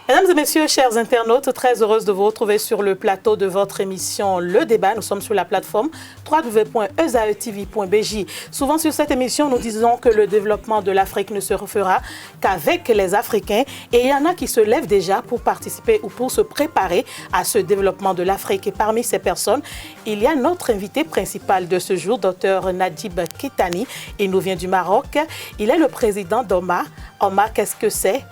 Mesdames et messieurs, chers internautes, très heureuse de vous retrouver sur le plateau de votre émission Le Débat. Nous sommes sur la plateforme www.ezaetv.bj. Souvent sur cette émission, nous disons que le développement de l'Afrique ne se refera qu'avec les Africains. Et il y en a qui se lèvent déjà pour participer ou pour se préparer à ce développement de l'Afrique. Et parmi ces personnes, il y a notre invité principal de ce jour, Dr Nadjib Kettani. Il nous vient du Maroc. Il est le président d'OMA. OMA, qu'est-ce que c'est ?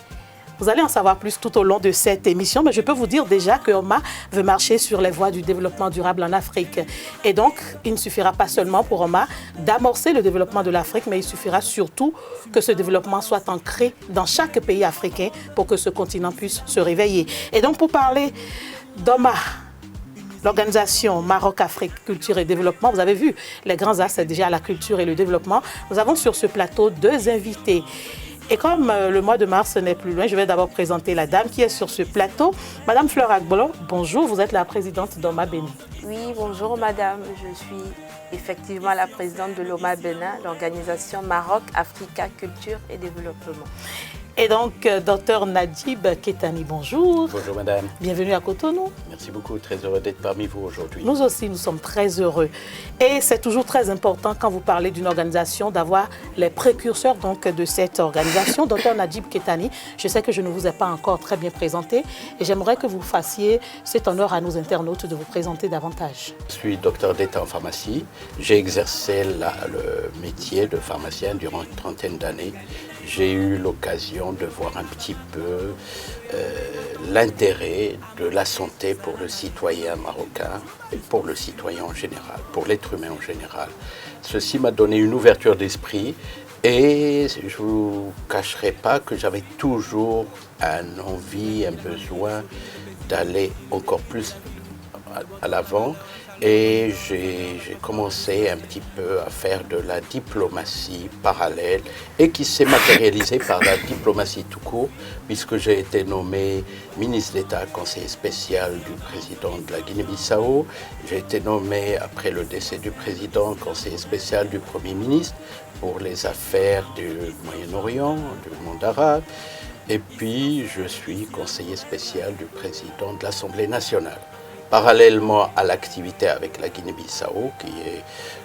Vous allez en savoir plus tout au long de cette émission, mais je peux vous dire déjà que OMA veut marcher sur les voies du développement durable en Afrique. Et donc, il ne suffira pas seulement pour OMA d'amorcer le développement de l'Afrique, mais il suffira surtout que ce développement soit ancré dans chaque pays africain pour que ce continent puisse se réveiller. Et donc, pour parler d'OMA, l'organisation Maroc-Afrique Culture et Développement, vous avez vu les grands axes déjà la culture et le développement. Nous avons sur ce plateau deux invités. Et comme le mois de mars n'est plus loin, je vais d'abord présenter la dame qui est sur ce plateau. Madame Fleur Agbolon, bonjour, vous êtes la présidente d'OMA Bénin. Oui, bonjour madame, je suis effectivement la présidente de l'OMA Bénin, l'organisation Maroc-Africa Culture et Développement. Et donc, Dr Nadjib Kettani, bonjour. Bonjour madame. Bienvenue à Cotonou. Merci beaucoup, très heureux d'être parmi vous aujourd'hui. Nous aussi, nous sommes très heureux. Et c'est toujours très important quand vous parlez d'une organisation d'avoir les précurseurs donc, de cette organisation. Dr Nadjib Kettani, je sais que je ne vous ai pas encore très bien présenté et j'aimerais que vous fassiez cet honneur à nos internautes de vous présenter davantage. Je suis docteur d'État en pharmacie. J'ai exercé le métier de pharmacien durant une trentaine d'années. J'ai eu l'occasion de voir un petit peu l'intérêt de la santé pour le citoyen marocain et pour le citoyen en général, pour l'être humain en général. Ceci m'a donné une ouverture d'esprit et je ne vous cacherai pas que j'avais toujours une envie, un besoin d'aller encore plus à l'avant. Et j'ai commencé un petit peu à faire de la diplomatie parallèle et qui s'est matérialisée par la diplomatie tout court, puisque j'ai été nommé ministre d'État, conseiller spécial du président de la Guinée-Bissau. J'ai été nommé, après le décès du président, conseiller spécial du Premier ministre pour les affaires du Moyen-Orient, du monde arabe. Et puis, je suis conseiller spécial du président de l'Assemblée nationale. Parallèlement à l'activité avec la Guinée-Bissau,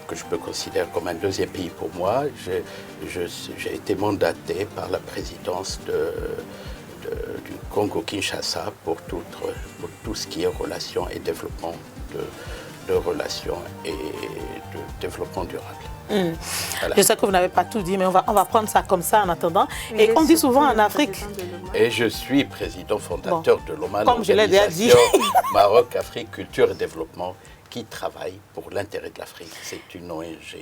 que je peux considérer comme un deuxième pays pour moi, j'ai été mandaté par la présidence du Congo-Kinshasa pour tout ce qui est relations et développement de relations et de développement durable. Voilà. Je sais que vous n'avez pas tout dit, mais on va prendre ça comme ça en attendant. Oui, et on dit souvent en Afrique... Et je suis président fondateur de l'OMA, comme je l'ai déjà dit. Maroc, Afrique, Culture et Développement, qui travaille pour l'intérêt de l'Afrique. C'est une ONG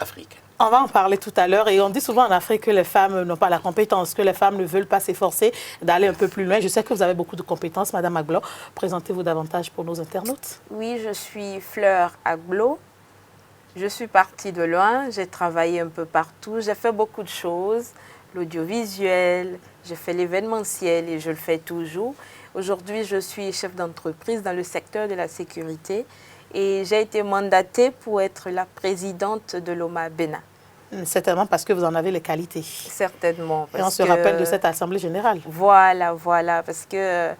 africaine. On va en parler tout à l'heure et on dit souvent en Afrique que les femmes n'ont pas la compétence, que les femmes ne veulent pas s'efforcer d'aller un peu plus loin. Je sais que vous avez beaucoup de compétences, Madame Aglo. Présentez-vous davantage pour nos internautes. Oui, je suis Fleur Aglo. Je suis partie de loin, j'ai travaillé un peu partout, j'ai fait beaucoup de choses, l'audiovisuel, j'ai fait l'événementiel et je le fais toujours. Aujourd'hui, je suis chef d'entreprise dans le secteur de la sécurité et j'ai été mandatée pour être la présidente de l'OMA Bénin. Certainement parce que vous en avez les qualités. Certainement. Et on se rappelle de cette Assemblée générale. Voilà, parce que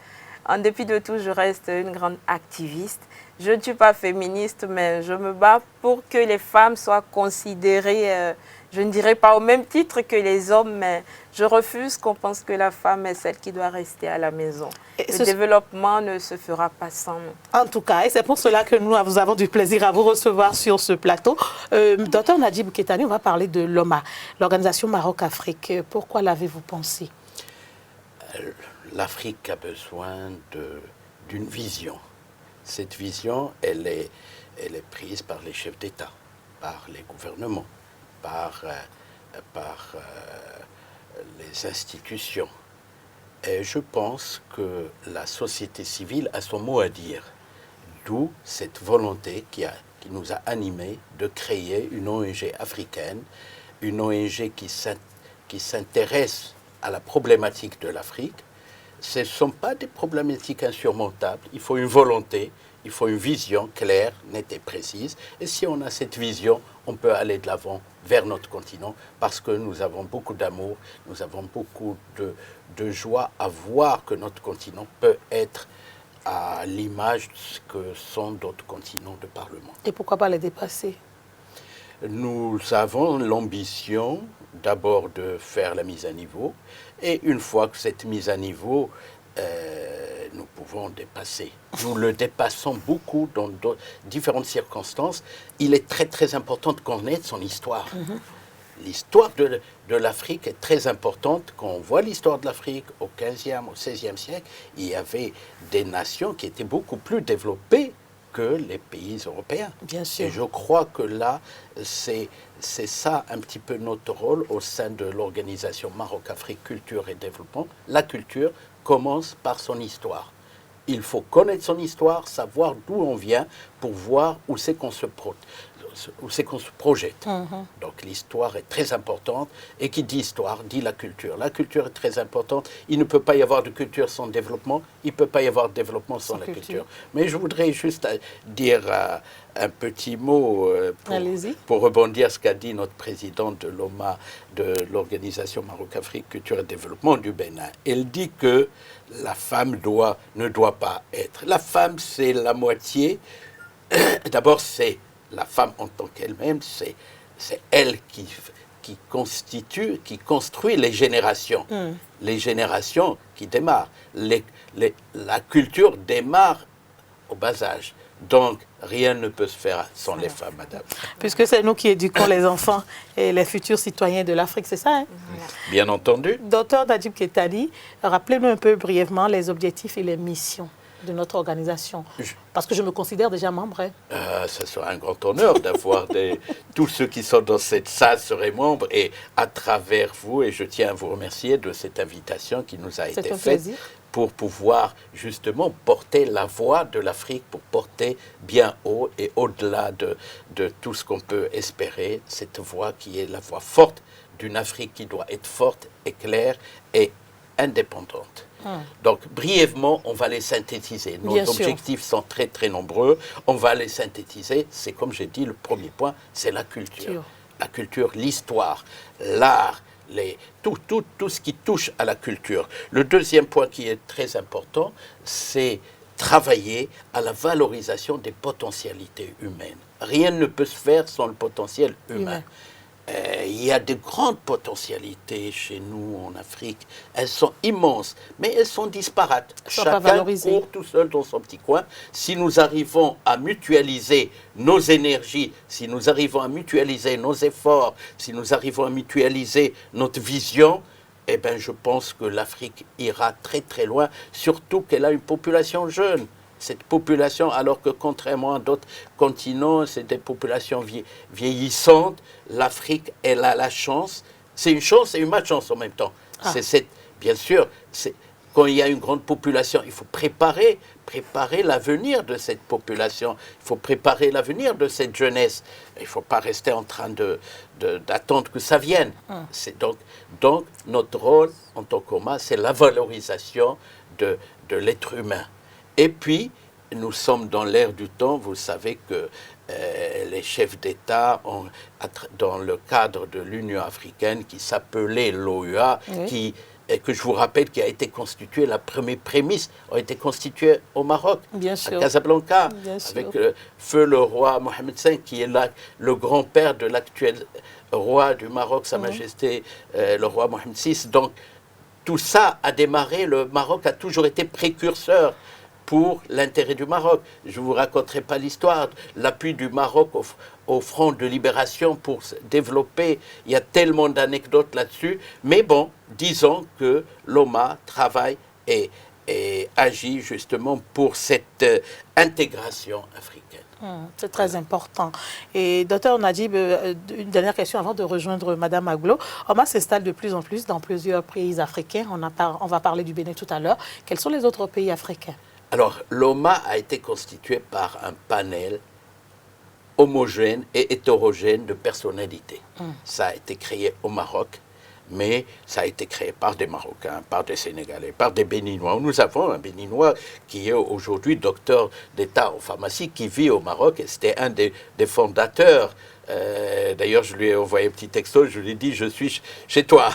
en dépit de tout, je reste une grande activiste. Je ne suis pas féministe, mais je me bats pour que les femmes soient considérées, je ne dirais pas au même titre que les hommes, mais je refuse qu'on pense que la femme est celle qui doit rester à la maison. Le développement ne se fera pas sans nous. En tout cas, et c'est pour cela que nous avons du plaisir à vous recevoir sur ce plateau. Dr Nadjib Kettani, on va parler de l'OMA, l'organisation Maroc-Afrique. Pourquoi l'avez-vous pensé? L'Afrique a besoin d'une vision. Cette vision, elle est prise par les chefs d'État, par les gouvernements, par les institutions. Et je pense que la société civile a son mot à dire. D'où cette volonté qui nous a animés de créer une ONG africaine, une ONG qui s'intéresse à la problématique de l'Afrique. Ce ne sont pas des problématiques insurmontables. Il faut une volonté, il faut une vision claire, nette et précise. Et si on a cette vision, on peut aller de l'avant vers notre continent parce que nous avons beaucoup d'amour, nous avons beaucoup de joie à voir que notre continent peut être à l'image de ce que sont d'autres continents de par le monde. Et pourquoi pas les dépasser? Nous avons l'ambition d'abord de faire la mise à niveau et une fois que cette mise à niveau, nous pouvons dépasser. Nous le dépassons beaucoup dans différentes circonstances. Il est très très important de connaître son histoire. L'histoire de l'Afrique est très importante. Quand on voit l'histoire de l'Afrique au 15e, au 16e siècle, il y avait des nations qui étaient beaucoup plus développées que les pays européens. Bien sûr. Et je crois que là, c'est ça un petit peu notre rôle au sein de l'organisation Maroc-Afrique Culture et Développement. La culture commence par son histoire. Il faut connaître son histoire, savoir d'où on vient pour voir où c'est qu'on se projette. Donc l'histoire est très importante et qui dit histoire dit la culture. La culture est très importante. Il ne peut pas y avoir de culture sans développement. Il ne peut pas y avoir de développement sans la culture. Mais je voudrais juste dire un petit mot pour rebondir sur ce qu'a dit notre présidente de l'OMA, de l'Organisation Maroc-Afrique Culture et Développement du Bénin. Elle dit que la femme ne doit pas être. La femme, c'est la moitié. D'abord, c'est la femme en tant qu'elle-même, c'est elle qui construit les générations. Les générations qui démarrent. La culture démarre au bas âge. Donc, rien ne peut se faire sans les femmes, madame. Puisque c'est nous qui éduquons les enfants et les futurs citoyens de l'Afrique, c'est ça, hein? Bien entendu. Docteur Najib Keitali, rappelez-nous un peu brièvement les objectifs et les missions de notre organisation. Parce que je me considère déjà membre. Hein. Ce sera un grand honneur d'avoir tous ceux qui sont dans cette salle seraient membres et à travers vous, et je tiens à vous remercier de cette invitation qui nous a été faite. Plaisir. Pour pouvoir justement porter la voix de l'Afrique, pour porter bien haut et au-delà de tout ce qu'on peut espérer, cette voix qui est la voix forte d'une Afrique qui doit être forte et claire et indépendante. Donc, brièvement, on va les synthétiser. Nos objectifs sont très, très nombreux. On va les synthétiser. C'est comme j'ai dit, le premier point, c'est la culture. La culture, l'histoire, l'art, tout ce qui touche à la culture. Le deuxième point qui est très important, c'est travailler à la valorisation des potentialités humaines. Rien ne peut se faire sans le potentiel humain. Il y a de grandes potentialités chez nous en Afrique. Elles sont immenses, mais elles sont disparates. Chacun court tout seul dans son petit coin. Si nous arrivons à mutualiser nos énergies, si nous arrivons à mutualiser nos efforts, si nous arrivons à mutualiser notre vision, eh bien, je pense que l'Afrique ira très très loin, surtout qu'elle a une population jeune. Cette population, alors que contrairement à d'autres continents, c'est des populations vieillissantes, l'Afrique, elle a la chance. C'est une chance et une malchance en même temps. Bien sûr, quand il y a une grande population, il faut préparer l'avenir de cette population. Il faut préparer l'avenir de cette jeunesse. Il ne faut pas rester en train d'attendre que ça vienne. C'est donc, notre rôle en tant qu'OMA, c'est la valorisation de l'être humain. Et puis, nous sommes dans l'ère du temps. Vous savez que les chefs d'État, dans le cadre de l'Union africaine, qui s'appelait l'OUA, que je vous rappelle, qui a été constituée, la première prémisse a été constituée au Maroc, à Casablanca, avec feu le roi Mohamed V, qui est là, le grand-père de l'actuel roi du Maroc, Sa Majesté le roi Mohamed VI. Donc, tout ça a démarré. Le Maroc a toujours été précurseur pour l'intérêt du Maroc. Je ne vous raconterai pas l'histoire, l'appui du Maroc au front de libération pour se développer. Il y a tellement d'anecdotes là-dessus. Mais bon, disons que l'OMA travaille et agit justement pour cette intégration africaine. C'est très important. Et docteur Najib, une dernière question avant de rejoindre Madame Aglo. OMA s'installe de plus en plus dans plusieurs pays africains. On va parler du Bénin tout à l'heure. Quels sont les autres pays africains? Alors, l'OMA a été constitué par un panel homogène et hétérogène de personnalités. Ça a été créé au Maroc, mais ça a été créé par des Marocains, par des Sénégalais, par des Béninois. Nous avons un Béninois qui est aujourd'hui docteur d'État en pharmacie, qui vit au Maroc, et c'était un des fondateurs. D'ailleurs, je lui ai envoyé un petit texto, je lui ai dit, je suis chez toi,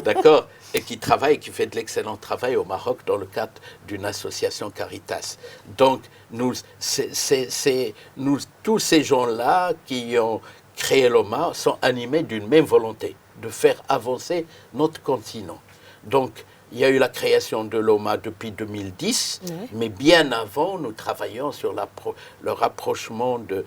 d'accord, et qui travaille, qui fait de l'excellent travail au Maroc dans le cadre d'une association Caritas. Donc, tous ces gens-là qui ont créé l'OMA sont animés d'une même volonté, de faire avancer notre continent. Donc, il y a eu la création de l'OMA depuis 2010, mais bien avant, nous travaillons sur le rapprochement de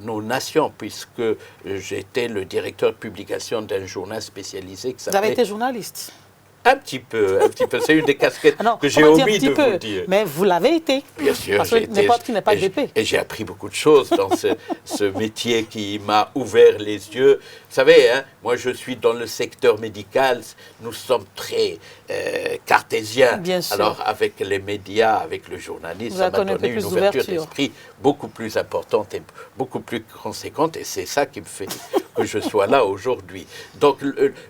nos nations, puisque j'étais le directeur de publication d'un journal spécialisé qui s'appelait... Vous avez été journaliste? Un petit peu. C'est une des casquettes que j'ai omis de vous dire. Mais vous l'avez été. Bien sûr. Parce que n'importe qui n'est pas DP. Et j'ai appris beaucoup de choses dans ce métier qui m'a ouvert les yeux. Vous savez, hein, moi je suis dans le secteur médical, nous sommes très cartésiens. Bien sûr. Alors avec les médias, avec le journalisme, ça m'a donné une ouverture d'esprit beaucoup plus importante et beaucoup plus conséquente. Et c'est ça qui me fait que je sois là aujourd'hui. Donc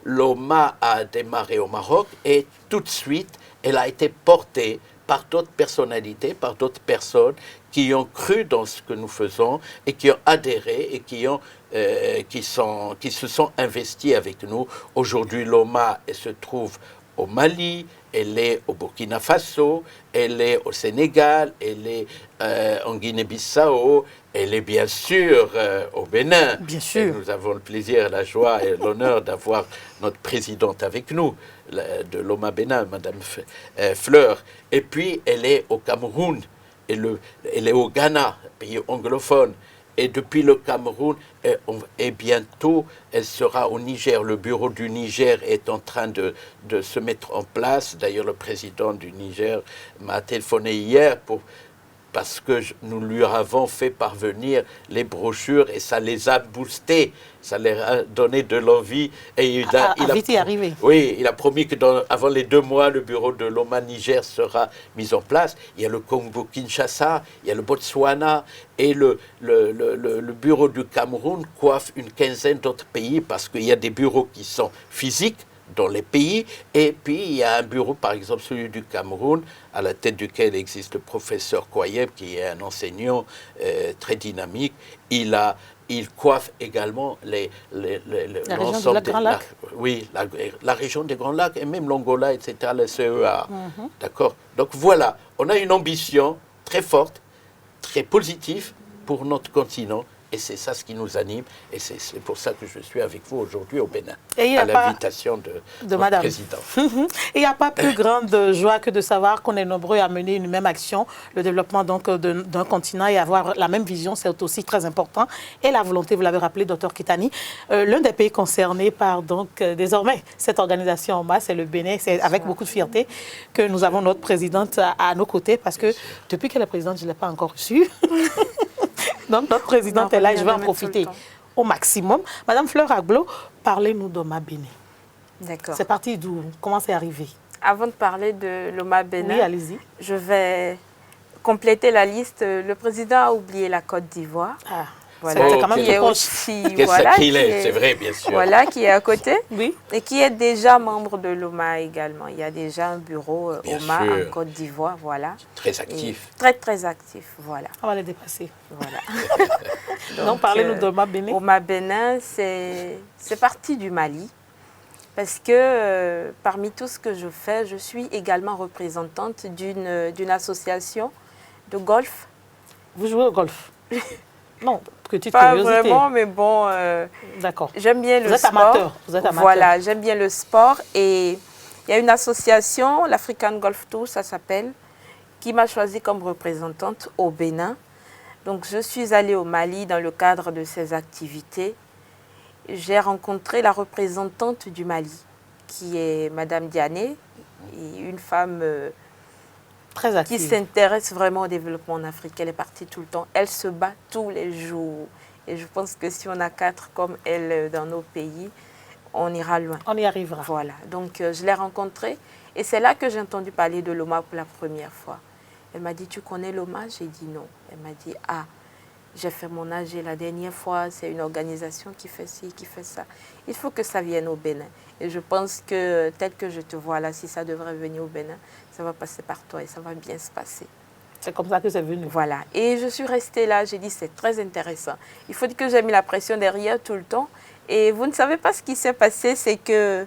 l'OMA a démarré au Maroc et tout de suite, elle a été portée par d'autres personnalités, par d'autres personnes qui ont cru dans ce que nous faisons et qui ont adhéré et qui se sont investis avec nous. Aujourd'hui, l'OMA se trouve au Mali, elle est au Burkina Faso, elle est au Sénégal, elle est en Guinée-Bissau, elle est bien sûr au Bénin. Bien sûr. Et nous avons le plaisir, la joie et l'honneur d'avoir notre présidente avec nous, de l'OMA Bénin, Madame Fleur. Et puis, elle est au Cameroun, elle est au Ghana, pays anglophone. Et depuis le Cameroun, et bientôt, elle sera au Niger. Le bureau du Niger est en train de se mettre en place. D'ailleurs, le président du Niger m'a téléphoné hier parce que nous lui avons fait parvenir les brochures et ça les a boostés, ça leur a donné de l'envie. Et il a vite y arriver. Oui, il a promis que avant les 2 mois, le bureau de l'OMA Niger sera mis en place. Il y a le Congo-Kinshasa, il y a le Botswana et le bureau du Cameroun coiffe une quinzaine d'autres pays parce qu'il y a des bureaux qui sont physiques dans les pays, et puis il y a un bureau, par exemple celui du Cameroun, à la tête duquel existe le professeur Koyeb, qui est un enseignant très dynamique. Il coiffe également la région des Grands Lacs. Oui, la région des Grands Lacs, et même l'Angola, etc., le CEA. D'accord. Donc voilà, on a une ambition très forte, très positive pour notre continent. Et c'est ça ce qui nous anime. Et c'est pour ça que je suis avec vous aujourd'hui au Bénin, à l'invitation de notre président. Et il n'y a pas plus grande joie que de savoir qu'on est nombreux à mener une même action. Le développement donc d'un continent et avoir la même vision, c'est aussi très important. Et la volonté, vous l'avez rappelé, Dr Kitani, l'un des pays concernés par donc désormais cette organisation en masse, c'est le Bénin. C'est avec beaucoup de fierté que nous avons notre présidente à nos côtés parce que depuis qu'elle est présidente, je ne l'ai pas encore reçue. Donc, notre présidente est là et je vais en profiter au maximum. Madame Fleur Agblot, parlez-nous d'OMA Bénin. D'accord. C'est parti d'où? Comment c'est arrivé? Avant de parler de l'OMA Bénin, oui, allez-y. Je vais compléter la liste. Le président a oublié la Côte d'Ivoire. Ah, voilà. C'est quand même qui est aussi, voilà, c'est vrai, bien sûr. Voilà, qui est à côté. Oui. Et qui est déjà membre de l'OMA également. Il y a déjà un bureau OMA en Côte d'Ivoire, voilà. Très actif. Et très, très actif, voilà. On va les dépasser. Voilà. Donc, parlez-nous d'OMA Bénin. OMA Bénin, c'est parti du Mali. Parce que parmi tout ce que je fais, je suis également représentante d'une association de golf. Vous jouez au golf? Non, petite pas curiosité. Vraiment, mais bon, d'accord. J'aime bien le sport. Vous êtes amateur. Voilà, j'aime bien le sport. Et il y a une association, l'African Golf Tour, ça s'appelle, qui m'a choisie comme représentante au Bénin. Donc, je suis allée au Mali dans le cadre de ces activités. J'ai rencontré la représentante du Mali, qui est Madame Diané, une femme très active, qui s'intéresse vraiment au développement en Afrique. Elle est partie tout le temps. Elle se bat tous les jours. Et je pense que si on a 4 comme elle dans nos pays, on ira loin. On y arrivera. Voilà. Donc, je l'ai rencontrée. Et c'est là que j'ai entendu parler de l'OMA pour la première fois. Elle m'a dit, tu connais l'OMA? J'ai dit non. Elle m'a dit, ah, J'ai fait mon AG la dernière fois, c'est une organisation qui fait ci, qui fait ça. Il faut que ça vienne au Bénin. Et je pense que tel que je te vois là, si ça devrait venir au Bénin, ça va passer par toi et ça va bien se passer. C'est comme ça que c'est venu. Voilà. Et je suis restée là, j'ai dit c'est très intéressant. Il faut dire que j'ai mis la pression derrière tout le temps. Et vous ne savez pas ce qui s'est passé, c'est que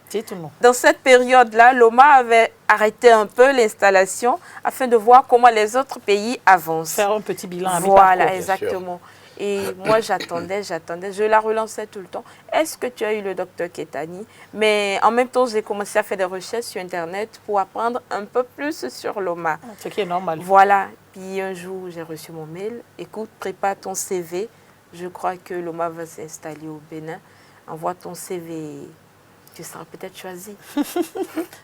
dans cette période-là, l'OMA avait arrêté un peu l'installation afin de voir comment les autres pays avancent. Faire un petit bilan à Voilà, exactement. Et moi, j'attendais, je la relançais tout le temps. Est-ce que tu as eu le docteur Kettani? Mais en même temps, j'ai commencé à faire des recherches sur Internet pour apprendre un peu plus sur l'OMA. Ce qui est normal. Voilà. Puis un jour, j'ai reçu mon mail. Écoute, prépare ton CV. Je crois que l'OMA va s'installer au Bénin. Envoie ton CV, tu seras peut-être choisi.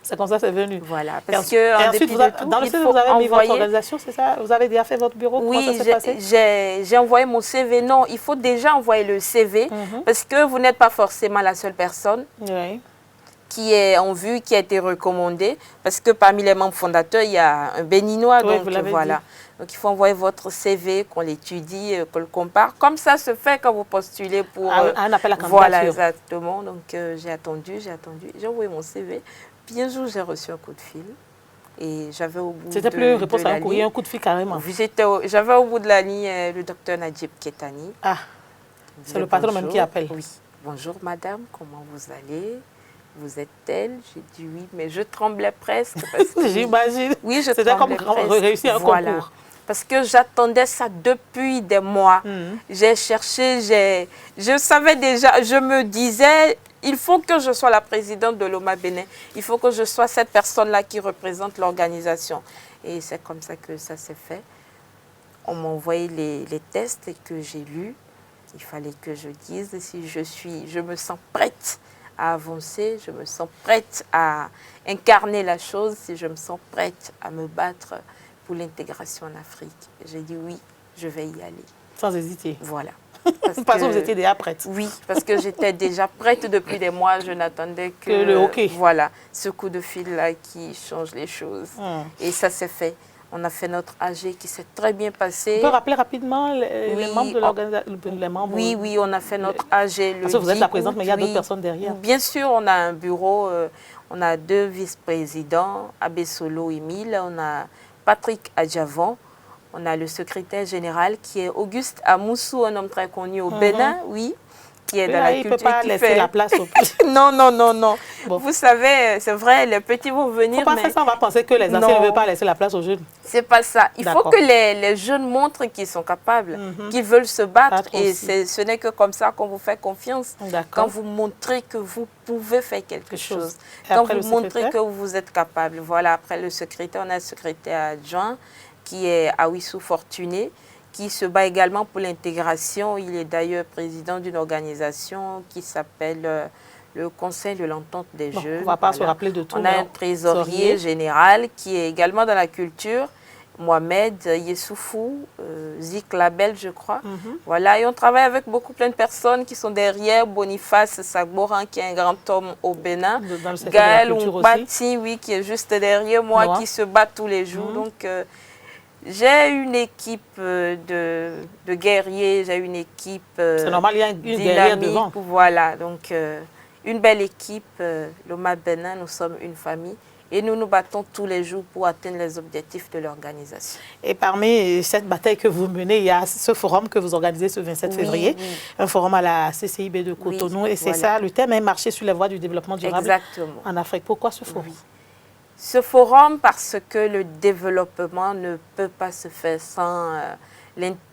C'est comme ça c'est venu. Voilà. Parce que en ensuite, dépit de tout, dans le CV, vous avez mis votre organisation, c'est ça? Vous avez déjà fait votre bureau? Oui, j'ai envoyé mon CV. Non, il faut déjà envoyer le CV parce que vous n'êtes pas forcément la seule personne qui est en vue, qui a été recommandée. Parce que parmi les membres fondateurs, il y a un Béninois. Oui, donc voilà. Donc il faut envoyer votre CV, qu'on l'étudie, qu'on le compare. Comme ça se fait quand vous postulez pour un appel à candidature. Voilà, exactement. Donc j'ai attendu. J'ai envoyé mon CV. Puis un jour, j'ai reçu un coup de fil. Et j'avais au bout C'était plus une réponse à un courrier, un coup de fil carrément. J'avais au bout de la ligne le docteur Najib Kettani. Ah, c'est le patron même qui appelle. Oui. Bonjour madame, comment vous allez? Vous êtes telle? J'ai dit oui, mais je tremblais presque. J'imagine. Oui, je C'était comme réussir un concours. Parce que j'attendais ça depuis des mois. J'ai cherché, je savais déjà, je me disais, il faut que je sois la présidente de l'OMA Bénin. Il faut que je sois cette personne-là qui représente l'organisation. Et c'est comme ça que ça s'est fait. On m'a envoyé les tests que j'ai lus. Il fallait que je dise si je me sens prête à avancer, je me sens prête à incarner la chose, si je me sens prête à me battre pour l'intégration en Afrique. J'ai dit oui, je vais y aller. Sans hésiter. Voilà. Parce que vous étiez déjà prête. Oui, parce que j'étais déjà prête depuis des mois. Je n'attendais que le hockey. Voilà, ce coup de fil-là qui change les choses. Et ça s'est fait. On a fait notre AG qui s'est très bien passé. On peut rappeler rapidement les membres de l'organisation? Oui, on a fait notre AG. Parce que vous êtes la présidente, mais il y a d'autres personnes derrière. Bien sûr, on a un bureau, on a 2 vice-présidents, Abbé Solo Émile, on a Patrick Adjavon, on a le secrétaire général qui est Auguste Amoussou, un homme très connu au Bénin, oui. Qui est dans la culture, il ne peut pas laisser la place au Non. Bon. Vous savez, c'est vrai, les petits vont venir. Il ne faut pas faire ça, on va penser que les anciens ne veulent pas laisser la place aux jeunes. C'est pas ça. Il faut que les jeunes montrent qu'ils sont capables, qu'ils veulent se battre. Et ce n'est que comme ça qu'on vous fait confiance. Quand vous montrez que vous pouvez faire quelque chose. Quand vous montrez que vous êtes capable. Voilà, après le secrétaire, on a le secrétaire adjoint qui est Awissou Fortuné, qui se bat également pour l'intégration. Il est d'ailleurs président d'une organisation qui s'appelle le Conseil de l'entente des jeunes. On ne va pas se rappeler de tout. On a un trésorier général qui est également dans la culture, Mohamed Yessoufou, Zik Label, je crois. Voilà, et on travaille avec plein de personnes qui sont derrière. Boniface Sagboran, qui est un grand homme au Bénin. Gaël Oumbati, oui, qui est juste derrière moi, qui se bat tous les jours. Donc, j'ai une équipe de guerriers, j'ai une équipe c'est normal, il y a une guerrière devant. Voilà, donc une belle équipe, l'OMA Bénin, nous sommes une famille et nous nous battons tous les jours pour atteindre les objectifs de l'organisation. Et parmi cette bataille que vous menez, il y a ce forum que vous organisez ce 27 février, un forum à la CCIB de Cotonou, et c'est ça, le thème est marcher sur les voies du développement durable en Afrique. Pourquoi ce forum? Ce forum, parce que le développement ne peut pas se faire sans...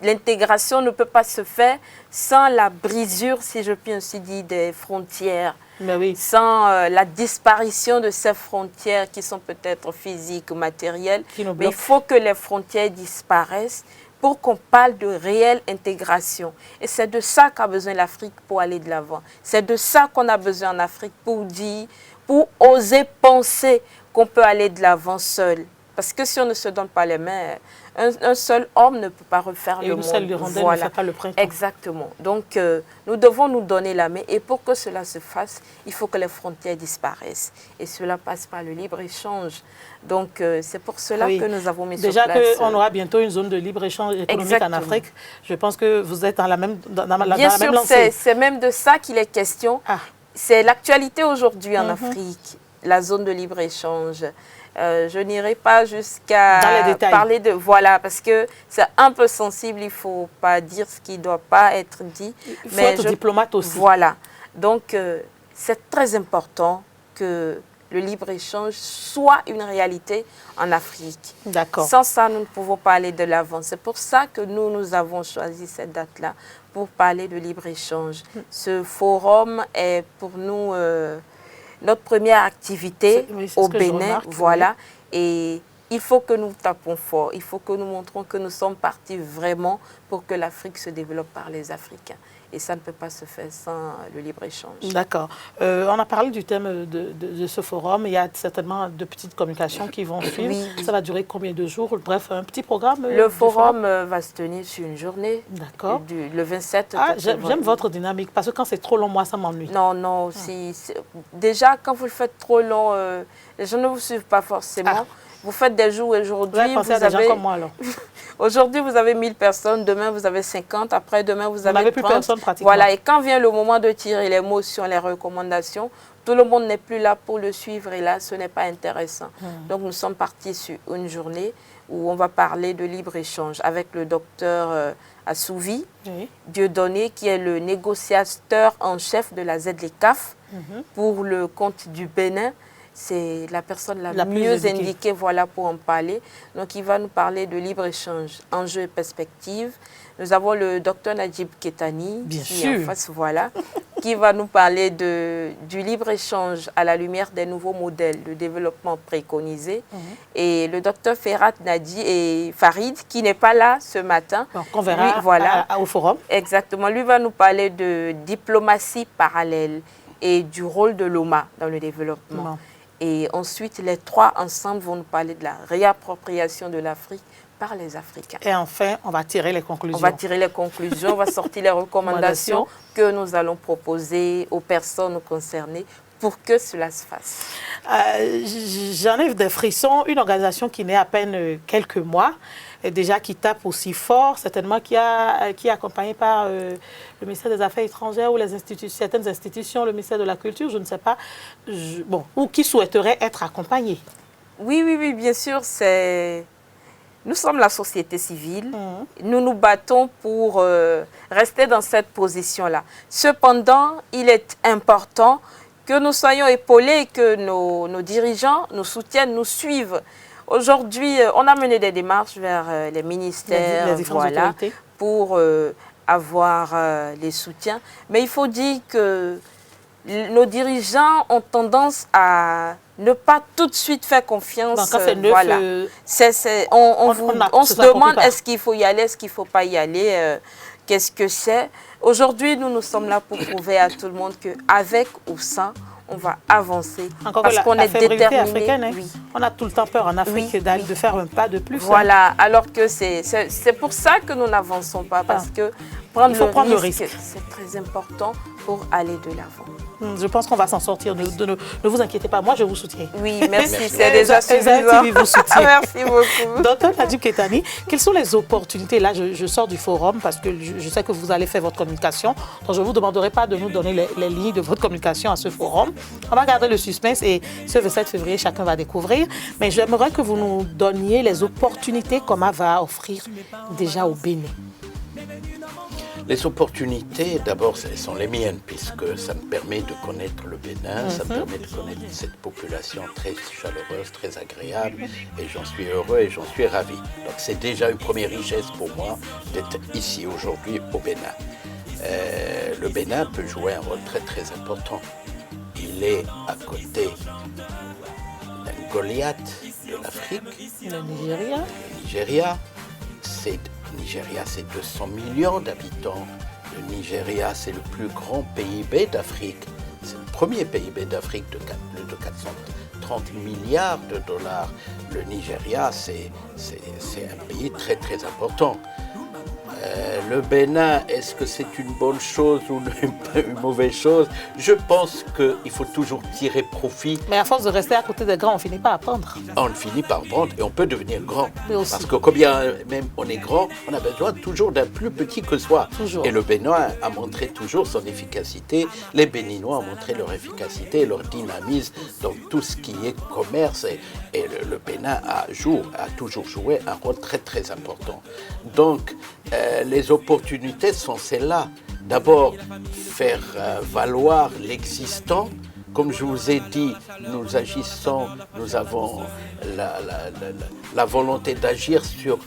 l'intégration ne peut pas se faire sans la brisure, si je puis ainsi dire, des frontières. Sans la disparition de ces frontières qui sont peut-être physiques ou matérielles. Mais il faut que les frontières disparaissent pour qu'on parle de réelle intégration. Et c'est de ça qu'a besoin l'Afrique pour aller de l'avant. C'est de ça qu'on a besoin en Afrique pour oser penser qu'on peut aller de l'avant seul. Parce que si on ne se donne pas les mains, un seul homme ne peut pas refaire le monde. Et une seule hirondelle ne fait pas le printemps. Exactement. Donc, nous devons nous donner la main. Et pour que cela se fasse, il faut que les frontières disparaissent. Et cela passe par le libre-échange. Donc, c'est pour cela que nous avons mis sur place. Déjà qu'on aura bientôt une zone de libre-échange économique en Afrique, je pense que vous êtes dans la même lancée. Bien sûr, c'est même de ça qu'il est question. C'est l'actualité aujourd'hui en Afrique, la zone de libre-échange. Je n'irai pas jusqu'à parler de... Voilà, parce que c'est un peu sensible, il ne faut pas dire ce qui ne doit pas être dit. Il faut être diplomate aussi. Voilà. Donc, c'est très important que le libre-échange soit une réalité en Afrique. D'accord. Sans ça, nous ne pouvons pas aller de l'avant. C'est pour ça que nous avons choisi cette date-là pour parler de libre-échange. Ce forum est pour nous notre première activité au Bénin. Voilà. Et il faut que nous tapons fort. Il faut que nous montrons que nous sommes partis vraiment pour que l'Afrique se développe par les Africains. Et ça ne peut pas se faire sans le libre-échange. D'accord. On a parlé du thème de ce forum. Il y a certainement de petites communications qui vont suivre. Oui. Ça va durer combien de jours? Bref, un petit programme. Le forum va se tenir sur une journée. D'accord. Le 27. J'aime votre dynamique parce que quand c'est trop long, moi, ça m'ennuie. Non, non. Déjà, quand vous le faites trop long, les gens ne vous suivent pas forcément. Vous faites des jours aujourd'hui. Vous avez des gens comme moi, alors. Aujourd'hui, vous avez 1000 personnes. Demain, vous avez 50. Après, demain, vous avez 30. Plus personne pratiquement. Voilà. Et quand vient le moment de tirer les motions, les recommandations, tout le monde n'est plus là pour le suivre. Et là, ce n'est pas intéressant. Donc, nous sommes partis sur une journée où on va parler de libre-échange avec le docteur Assouvi Dieudonné, qui est le négociateur en chef de la ZLECAf pour le compte du Bénin. C'est la personne la mieux indiquée voilà, pour en parler. Donc, il va nous parler de libre-échange, enjeux et perspectives. Nous avons le docteur Najib Ketani, qui va nous parler du libre-échange à la lumière des nouveaux modèles de développement préconisés. Et le docteur Ferhat Nadi et Farid, qui n'est pas là ce matin. Donc, on verra au forum. Exactement. Lui va nous parler de diplomatie parallèle et du rôle de l'OMA dans le développement. Et ensuite, les trois ensemble vont nous parler de la réappropriation de l'Afrique par les Africains. Et enfin, on va tirer les conclusions. On va tirer les conclusions, on va sortir les recommandations que nous allons proposer aux personnes concernées pour que cela se fasse. J'en ai des frissons. Une organisation qui naît à peine quelques mois, déjà qui tape aussi fort, certainement qui est accompagnée par le ministère des Affaires étrangères ou certaines institutions, le ministère de la Culture, je ne sais pas, ou qui souhaiterait être accompagnée. Oui, bien sûr, nous sommes la société civile, nous nous battons pour rester dans cette position-là. Cependant, il est important que nous soyons épaulés et que nos dirigeants nous soutiennent, nous suivent. Aujourd'hui, on a mené des démarches vers les ministères pour avoir les soutiens. Mais il faut dire que nos dirigeants ont tendance à ne pas tout de suite faire confiance. Donc, on se demande est-ce qu'il faut y aller, est-ce qu'il ne faut pas y aller, qu'est-ce que c'est. Aujourd'hui, nous sommes là pour prouver à tout le monde qu'avec ou sans, on va avancer. Parce qu'on est déterminé. Africaine, on a tout le temps peur en Afrique de faire un pas de plus. Voilà, alors que c'est pour ça que nous n'avançons pas. Parce que prendre le risque, c'est très important pour aller de l'avant. Je pense qu'on va s'en sortir. Ne vous inquiétez pas, moi je vous soutiens. Oui, merci, c'est déjà suffisant. vous soutient. Merci beaucoup. Docteur Najib Ketani, quelles sont les opportunités? Là, je sors du forum parce que je sais que vous allez faire votre communication. Donc, je ne vous demanderai pas de nous donner les lignes de votre communication à ce forum. On va garder le suspense et ce 27 février, chacun va découvrir. Mais j'aimerais que vous nous donniez les opportunités qu'OMA va offrir déjà au Bénin. Les opportunités, d'abord, ce sont les miennes, puisque ça me permet de connaître le Bénin, ça me permet de connaître cette population très chaleureuse, très agréable, et j'en suis heureux et j'en suis ravi. Donc c'est déjà une première richesse pour moi d'être ici aujourd'hui au Bénin. Le Bénin peut jouer un rôle très très important. Il est à côté d'un Goliath de l'Afrique, le Nigeria. Le Nigeria, c'est 200 millions d'habitants. Le Nigeria, c'est le plus grand PIB d'Afrique. C'est le premier PIB d'Afrique de plus de 430 milliards de dollars. le Nigeria, c'est un pays très très important. Le Bénin, est-ce que c'est une bonne chose ou une mauvaise chose? Je pense qu'il faut toujours tirer profit. Mais à force de rester à côté des grands, on finit par apprendre. On finit par apprendre et on peut devenir grand. Parce que combien même on est grand, on a besoin toujours d'un plus petit que soi. Toujours. Et le Bénin a montré toujours son efficacité. Les Béninois ont montré leur efficacité, leur dynamisme dans tout ce qui est commerce. Et le Bénin a toujours joué un rôle très très important. Donc, les opportunités sont celles-là. D'abord, faire valoir l'existant. Comme je vous ai dit, nous agissons, nous avons la volonté d'agir sur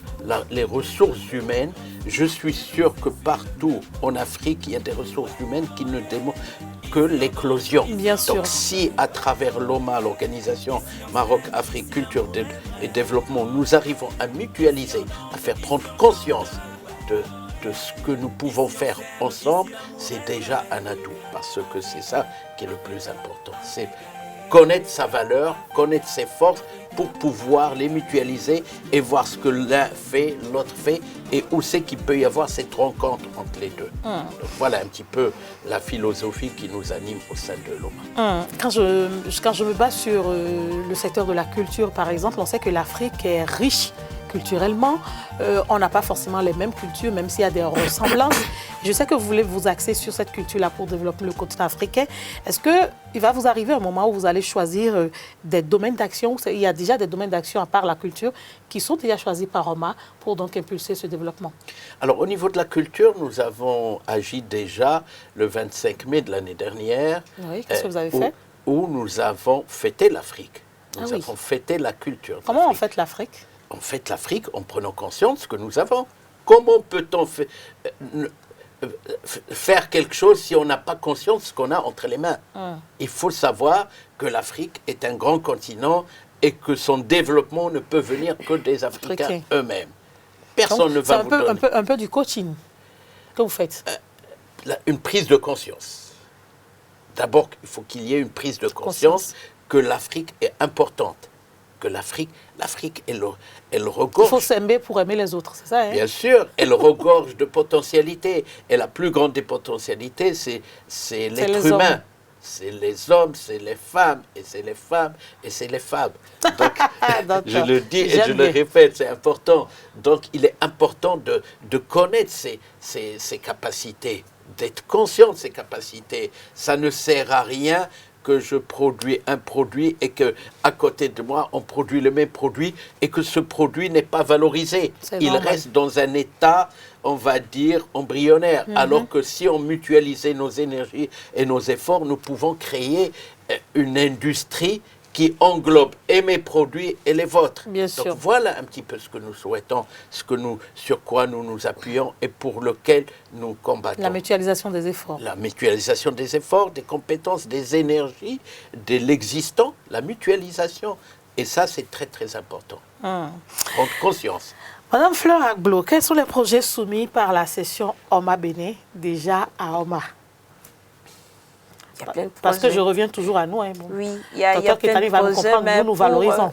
les ressources humaines. Je suis sûr que partout en Afrique, il y a des ressources humaines qui ne démontrent que l'éclosion. Bien sûr. Donc si à travers l'OMA, l'organisation Maroc-Afrique Culture et Développement, nous arrivons à mutualiser, à faire prendre conscience de ce que nous pouvons faire ensemble, c'est déjà un atout, parce que c'est ça qui est le plus important. C'est connaître sa valeur, connaître ses forces pour pouvoir les mutualiser et voir ce que l'un fait, l'autre fait et où c'est qu'il peut y avoir cette rencontre entre les deux. Donc voilà un petit peu la philosophie qui nous anime au sein de l'OMA. Quand je me base sur le secteur de la culture, par exemple, on sait que l'Afrique est riche culturellement. On n'a pas forcément les mêmes cultures, même s'il y a des ressemblances. Je sais que vous voulez vous axer sur cette culture-là pour développer le continent africain. Est-ce qu'il va vous arriver un moment où vous allez choisir des domaines d'action? Il y a déjà des domaines d'action à part la culture qui sont déjà choisis par OMA pour donc impulser ce développement. Alors au niveau de la culture, nous avons agi déjà le 25 mai de l'année dernière. Oui, qu'est-ce que vous avez fait? Où nous avons fêté l'Afrique. Nous avons fêté la culture. Comment on fête l'Afrique? On fête l'Afrique en prenant conscience que nous avons. Comment peut-on faire quelque chose si on n'a pas conscience de ce qu'on a entre les mains? Il faut savoir que l'Afrique est un grand continent et que son développement ne peut venir que des Africains eux-mêmes. Personne ne va vous donner. C'est un peu du coaching que vous faites. Une prise de conscience. D'abord, il faut qu'il y ait une prise de conscience que l'Afrique est importante. Que l'Afrique, elle regorge... Il faut s'aimer pour aimer les autres, c'est ça, hein? Bien sûr, elle regorge de potentialités. Et la plus grande des potentialités, c'est l'être humain. C'est les hommes, c'est les femmes, et c'est les femmes, et c'est les femmes. Donc, je le dis et je le répète, c'est important. Donc, il est important de connaître ses capacités, d'être conscient de ses capacités. Ça ne sert à rien que je produis un produit et que à côté de moi on produit le même produit et que ce produit n'est pas valorisé. Il reste dans un état, on va dire, embryonnaire. Alors que si on mutualisait nos énergies et nos efforts, nous pouvons créer une industrie qui englobe et mes produits et les vôtres. Bien sûr. Donc voilà un petit peu ce que nous souhaitons, sur quoi nous nous appuyons et pour lequel nous combattons. La mutualisation des efforts. La mutualisation des efforts, des compétences, des énergies, de l'existant, la mutualisation. Et ça, c'est très très important. Prendre conscience. Madame Fleur Agbo, quels sont les projets soumis par la session OMA Bénin déjà à OMA? Il y a plein de Parce que je reviens toujours à nous. Hein, bon. Oui, il y a plein de projets. Nous valorisons.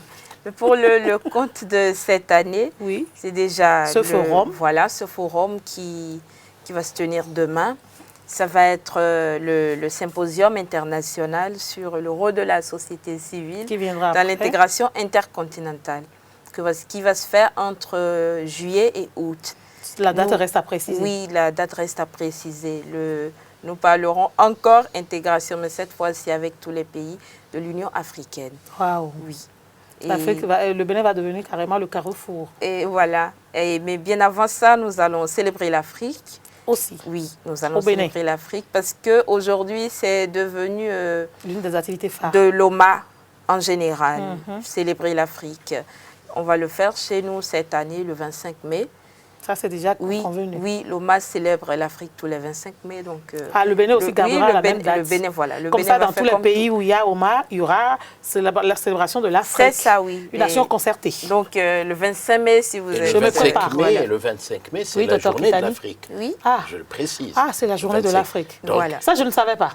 Pour le compte de cette année, c'est déjà ce forum. Voilà, ce forum qui va se tenir demain. Ça va être le symposium international sur le rôle de la société civile dans l'intégration intercontinentale, qui va se faire entre juillet et août. La date reste à préciser. Oui, la date reste à préciser. Nous parlerons encore intégration, mais cette fois-ci avec tous les pays de l'Union africaine. Waouh. Oui. Le Bénin va devenir carrément le carrefour. Et voilà. Mais bien avant ça, nous allons célébrer l'Afrique. Aussi. Oui, nous allons célébrer l'Afrique parce qu'aujourd'hui, c'est devenu l'une des activités phares de l'OMA en général. Célébrer l'Afrique. On va le faire chez nous cette année, le 25 mai. Ça, c'est déjà Oui, convenu. oui, l'OMA célèbre l'Afrique tous les 25 mai. Donc, le Bénin aussi gardera la même date. Le Bénin, voilà. Comme ça, dans tous les pays où il y a OMA, il y aura la célébration de l'Afrique. C'est ça, oui. Une action concertée. Donc, le 25 mai, si vous avez... Le 25 mai, c'est la journée de l'Afrique. Oui. Je le précise. C'est la journée de l'Afrique. Voilà. Ça, je ne savais pas.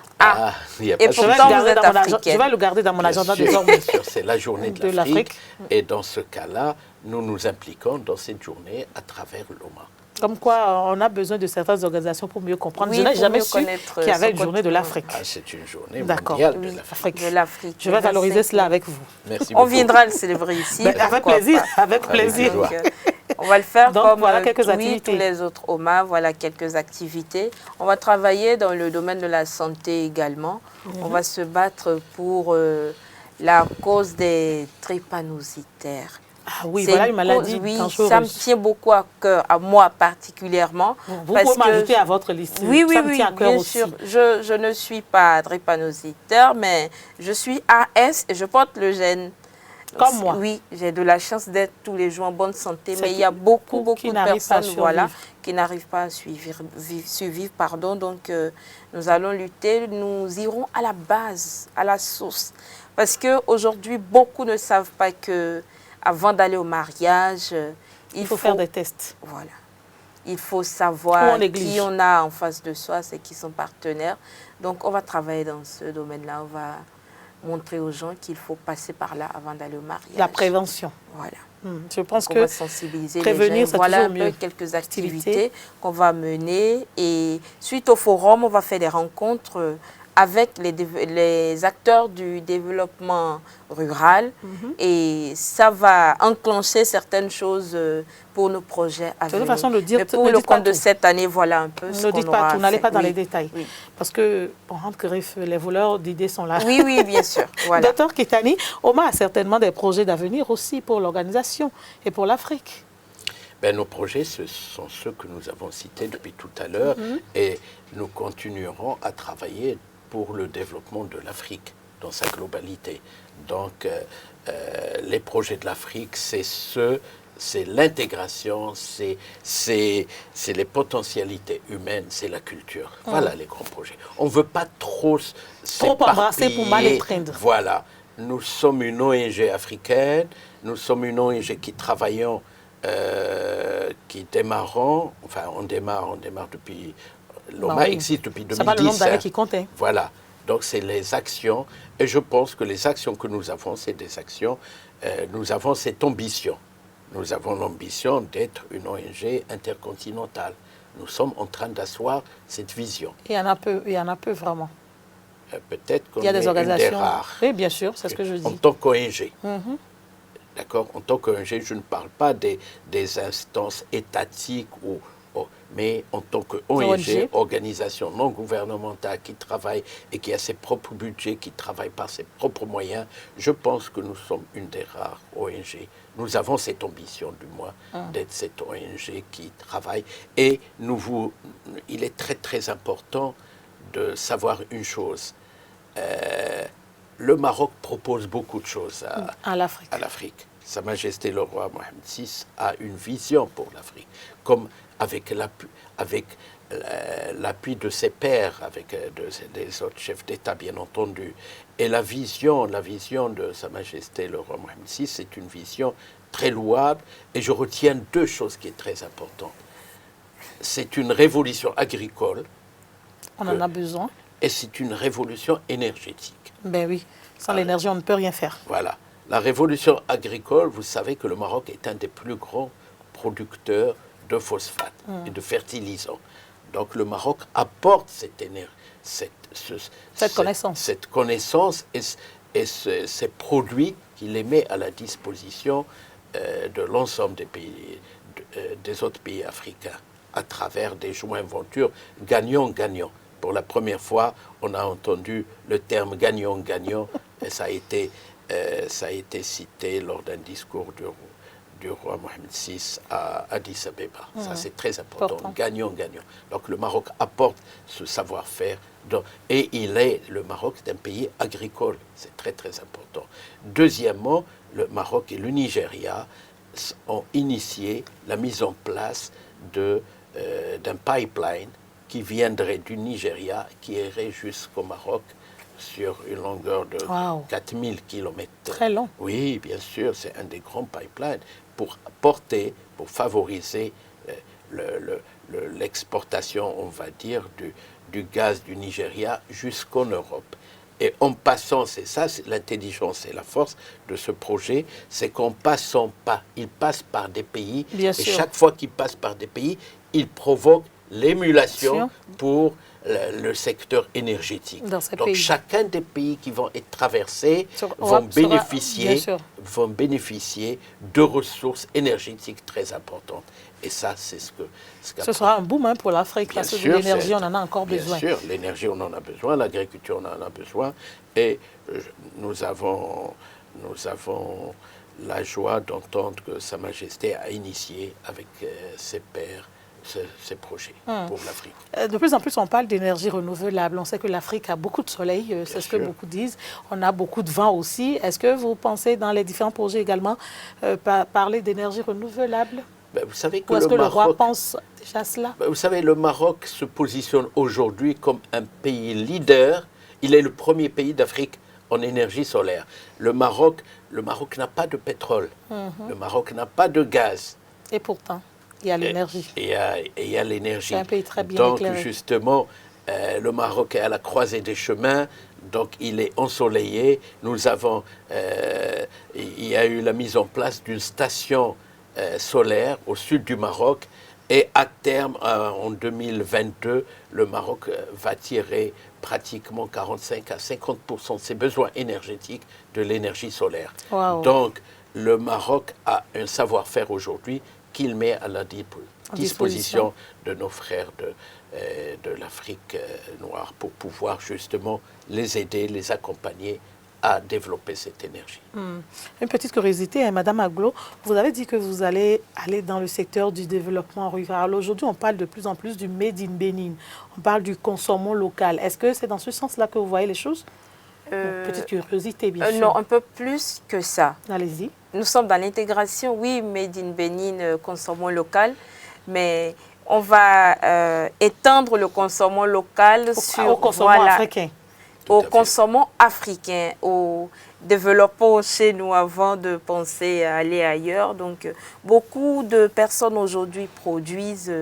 Il y a pas Et pourtant, vous êtes africaine. Je vais le garder dans mon agenda désormais. C'est la journée de l'Afrique. Et dans ce cas-là, nous nous impliquons dans cette journée à travers l'OMA. Comme quoi, on a besoin de certaines organisations pour mieux comprendre. Oui, je n'ai jamais su qu'il y avait une continent. journée de l'Afrique. C'est une journée mondiale de l'Afrique. Je vais valoriser cela avec vous. Merci beaucoup. On viendra le célébrer ici. Avec plaisir, avec plaisir. Donc, on va le faire comme voilà quelques activités. Tous les autres OMA, voilà quelques activités. On va travailler dans le domaine de la santé également. On va se battre pour la cause des drépanocytaires. Voilà une maladie dangereuse. Ça me tient beaucoup à cœur, à moi particulièrement. Vous pouvez m'ajouter à votre liste. Oui, ça me tient à cœur bien aussi. sûr. Je ne suis pas drépanocytaire, mais je suis AS et je porte le gène. Comme moi. Oui, j'ai de la chance d'être tous les jours en bonne santé, mais il y a beaucoup de personnes qui n'arrivent pas à survivre. Donc, nous allons lutter, nous irons à la base, à la source. Parce qu'aujourd'hui, beaucoup ne savent pas que avant d'aller au mariage, il faut faire des tests. Voilà. Il faut savoir qui on a en face de soi, c'est qui sont partenaires. Donc, on va travailler dans ce domaine-là. On va montrer aux gens qu'il faut passer par là avant d'aller au mariage. La prévention. Voilà. Je pense on va sensibiliser prévenir, les gens. Voilà un peu quelques activités qu'on va mener. Et suite au forum, on va faire des rencontres avec les acteurs du développement rural et ça va enclencher certaines choses pour nos projets à venir. De toute façon, le dire, mais pour le compte de cette année, voilà un peu ce qu'on aura fait. Ne dites pas tout, n'allez pas dans les détails. Parce que, pour rendre griffe, les voleurs d'idées sont là. Oui, bien sûr. Voilà. Docteur Keitani, OMA a certainement des projets d'avenir aussi pour l'organisation et pour l'Afrique. Nos projets, ce sont ceux que nous avons cités depuis tout à l'heure et nous continuerons à travailler pour le développement de l'Afrique dans sa globalité. Donc, les projets de l'Afrique, c'est l'intégration, c'est les potentialités humaines, c'est la culture. Voilà les grands projets. On ne veut pas trop embrasser pour mal étreindre. Voilà. Nous sommes une ONG africaine, nous sommes une ONG qui travaillons, qui démarrons, enfin on démarre depuis... L'OMA existe depuis 2010. C'est pas le nombre d'années qui compte. Voilà. Donc, c'est les actions. Et je pense que les actions que nous avons, c'est des actions. Nous avons cette ambition. Nous avons l'ambition d'être une ONG intercontinentale. Nous sommes en train d'asseoir cette vision. Il y en a peu vraiment. Peut-être qu'on est des organisations. Une des rares. Oui, bien sûr, c'est ce que je dis. En tant qu'ONG. D'accord. En tant qu'ONG, je ne parle pas des instances étatiques mais en tant qu'ONG, organisation non gouvernementale qui travaille et qui a ses propres budgets, qui travaille par ses propres moyens, je pense que nous sommes une des rares ONG. Nous avons cette ambition, du moins, d'être cette ONG qui travaille. Et il est très, très important de savoir une chose. Le Maroc propose beaucoup de choses à l'Afrique. Sa Majesté le roi Mohamed VI a une vision pour l'Afrique, comme avec l'appui de ses pairs, avec des autres chefs d'État, bien entendu. Et la vision de Sa Majesté le roi Mohamed VI, c'est une vision très louable. Et je retiens deux choses qui sont très importantes. C'est une révolution agricole. On en a besoin. Et c'est une révolution énergétique. Ben oui, sans l'énergie, on ne peut rien faire. Voilà. La révolution agricole, vous savez que le Maroc est un des plus grands producteurs de phosphate et de fertilisants. Donc le Maroc apporte cette connaissance et ces produits qu'il les met à la disposition de l'ensemble des autres pays africains à travers des joint ventures gagnant-gagnant. Pour la première fois, on a entendu le terme gagnant-gagnant et ça a été cité lors d'un discours du roi Mohamed VI à Addis Abeba. Ça, c'est très important. Gagnant-gagnant. Donc, le Maroc apporte ce savoir-faire. Et le Maroc est un pays agricole. C'est très, très important. Deuxièmement, le Maroc et le Nigeria ont initié la mise en place d'un pipeline qui viendrait du Nigeria, qui irait jusqu'au Maroc sur une longueur de 4000 km. Très long. Oui, bien sûr, c'est un des grands pipelines pour porter, pour favoriser l'exportation, on va dire, du gaz du Nigeria jusqu'en Europe. Et en passant, c'est ça, l'intelligence et la force de ce projet, c'est qu'en passant pas, il passe par des pays, bien et sûr. chaque fois qu'il passe par des pays, il provoque l'émulation pour le secteur énergétique. Donc chacun des pays qui vont être traversés vont bénéficier de ressources énergétiques très importantes. Et ça, c'est ce sera un boom pour l'Afrique, parce que de l'énergie, on en a encore besoin. Bien sûr, l'énergie, on en a besoin, l'agriculture, on en a besoin. Et nous avons la joie d'entendre que Sa Majesté a initié avec ses pairs ces projets pour l'Afrique. De plus en plus, on parle d'énergie renouvelable. On sait que l'Afrique a beaucoup de soleil, c'est ce que beaucoup disent. On a beaucoup de vent aussi. Est-ce que vous pensez, dans les différents projets également, parler d'énergie renouvelable? Vous savez que ou est-ce que le roi pense déjà à cela? Vous savez, le Maroc se positionne aujourd'hui comme un pays leader. Il est le premier pays d'Afrique en énergie solaire. Le Maroc n'a pas de pétrole. Le Maroc n'a pas de gaz. Et pourtant, il y a l'énergie. Et il y a l'énergie. C'est un pays très bien éclairé. Donc, justement, le Maroc est à la croisée des chemins. Donc, il est ensoleillé. Nous avons... il y a eu la mise en place d'une station solaire au sud du Maroc. Et à terme, en 2022, le Maroc va tirer pratiquement 45 à 50% de ses besoins énergétiques de l'énergie solaire. Wow. Donc, le Maroc a un savoir-faire aujourd'hui qu'il met à la disposition de nos frères de l'Afrique noire pour pouvoir justement les aider, les accompagner à développer cette énergie. Une petite curiosité, Madame Aglo, vous avez dit que vous allez aller dans le secteur du développement rural. Aujourd'hui, on parle de plus en plus du Made in Benin. On parle du consommant local. Est-ce que c'est dans ce sens-là que vous voyez les choses? Petite curiosité, bien sûr. Non, un peu plus que ça. Allez-y. Nous sommes dans l'intégration, oui, Made in Benin, consommant local, mais on va étendre le consommant local au consommant africain. Au consommant africain, au développement chez nous avant de penser à aller ailleurs. Donc, beaucoup de personnes aujourd'hui produisent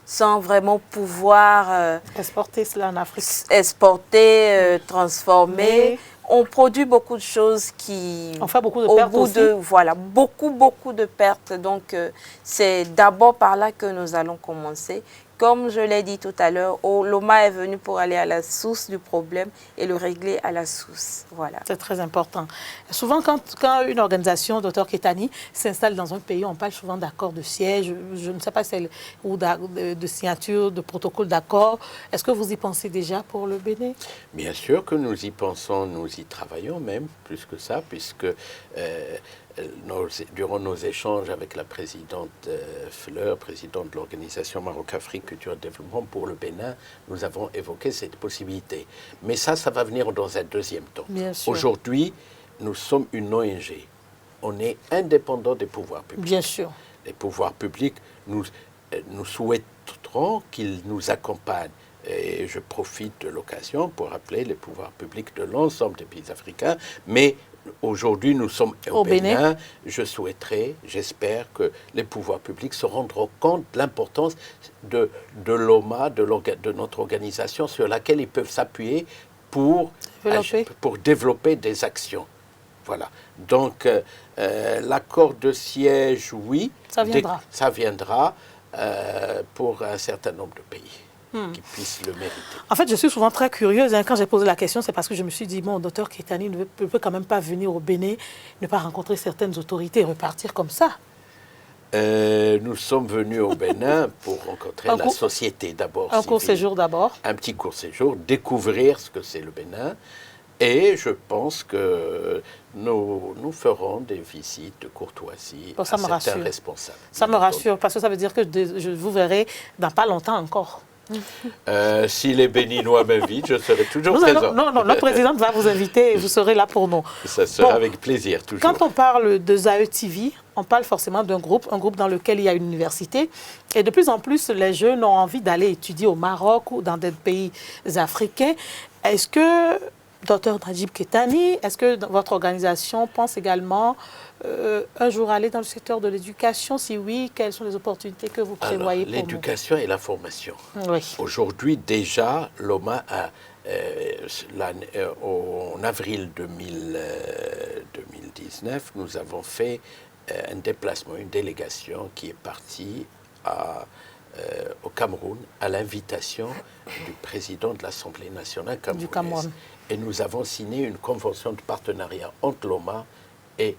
sans vraiment pouvoir exporter cela en Afrique. Exporter, transformer. On produit beaucoup de choses qui... On fait beaucoup de pertes aussi. Voilà, beaucoup de pertes. Donc, c'est d'abord par là que nous allons commencer. Comme je l'ai dit tout à l'heure, l'OMA est venu pour aller à la source du problème et le régler à la source. Voilà. C'est très important. Souvent, quand une organisation, Dr Keitani, s'installe dans un pays, on parle souvent d'accord de siège, je ne sais pas si ou de signature, de protocole d'accord. Est-ce que vous y pensez déjà pour le Bénin? Bien sûr que nous y pensons, nous y travaillons même, plus que ça, puisque... durant nos échanges avec la présidente Fleur, présidente de l'organisation Maroc-Afrique Culture et Développement pour le Bénin, nous avons évoqué cette possibilité. Mais ça va venir dans un deuxième temps. Aujourd'hui, nous sommes une ONG. On est indépendant des pouvoirs publics. Bien sûr. Les pouvoirs publics, nous souhaiterons qu'ils nous accompagnent. Et je profite de l'occasion pour appeler les pouvoirs publics de l'ensemble des pays africains, mais aujourd'hui, nous sommes au Bénin. J'espère que les pouvoirs publics se rendront compte de l'importance de l'OMA, de notre organisation, sur laquelle ils peuvent s'appuyer pour développer des actions. Voilà. Donc, l'accord de siège, oui. Ça viendra pour un certain nombre de pays qui puissent le mériter. En fait, je suis souvent très curieuse. Quand j'ai posé la question, c'est parce que je me suis dit, bon, Dr Keitani ne peut quand même pas venir au Bénin, ne pas rencontrer certaines autorités et repartir comme ça. Nous sommes venus au Bénin pour rencontrer la société d'abord. Un court séjour d'abord. Un petit court séjour, découvrir ce que c'est le Bénin. Et je pense que nous ferons des visites de courtoisie à certains responsables. Ça me rassure, parce que ça veut dire que je vous verrai dans pas longtemps encore. Si les Béninois m'invitent, je serai toujours présent. Non, notre présidente va vous inviter et vous serez là pour nous. Ça sera avec plaisir, toujours. Quand on parle de Zaïre TV, on parle forcément d'un groupe, un groupe dans lequel il y a une université. Et de plus en plus, les jeunes ont envie d'aller étudier au Maroc ou dans des pays africains. Est-ce que, Dr Najib Kettani, est-ce que votre organisation pense également un jour aller dans le secteur de l'éducation? Si oui, quelles sont les opportunités que vous prévoyez pour nous? L'éducation et la formation. Oui. Aujourd'hui, déjà, l'OMA a, en avril 2019, nous avons fait un déplacement, une délégation qui est partie au Cameroun à l'invitation du président de l'Assemblée nationale camerounaise. Et nous avons signé une convention de partenariat entre l'OMA et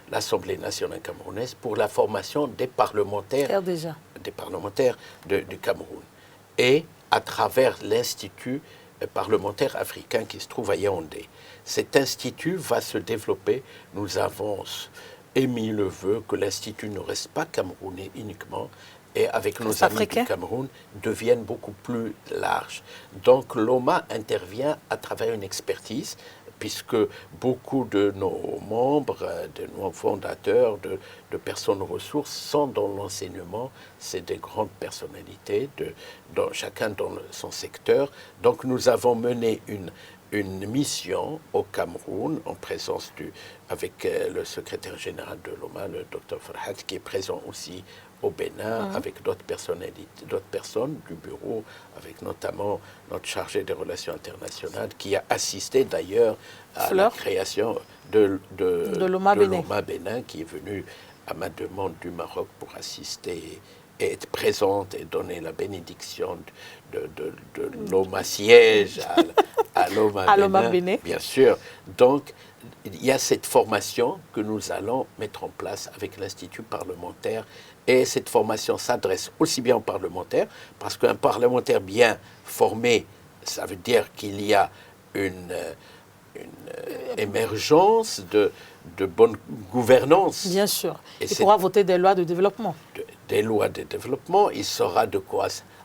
l'Assemblée nationale camerounaise pour la formation des parlementaires, du Cameroun. Et à travers l'Institut parlementaire africain qui se trouve à Yaoundé. Cet institut va se développer. Nous avons émis le vœu que l'Institut ne reste pas camerounais uniquement, et avec nos amis du Cameroun, devienne beaucoup plus large. Donc l'OMA intervient à travers une expertise, puisque beaucoup de nos membres, de nos fondateurs, de personnes ressources sont dans l'enseignement. C'est des grandes personnalités, chacun dans son secteur. Donc nous avons mené une mission au Cameroun en présence avec le secrétaire général de l'OMA, le Dr Farhat, qui est présent aussi au Bénin, avec d'autres personnes du bureau, avec notamment notre chargé des relations internationales, qui a assisté d'ailleurs à la création de l'OMA Bénin, qui est venu à ma demande du Maroc pour assister et être présente et donner la bénédiction de l'OMA siège à l'OMA Bénin, bien sûr. Donc, il y a cette formation que nous allons mettre en place avec l'Institut parlementaire. Et cette formation s'adresse aussi bien aux parlementaires, parce qu'un parlementaire bien formé, ça veut dire qu'il y a une émergence de bonne gouvernance. Bien sûr. Il pourra voter des lois de développement. Des lois de développement, il saura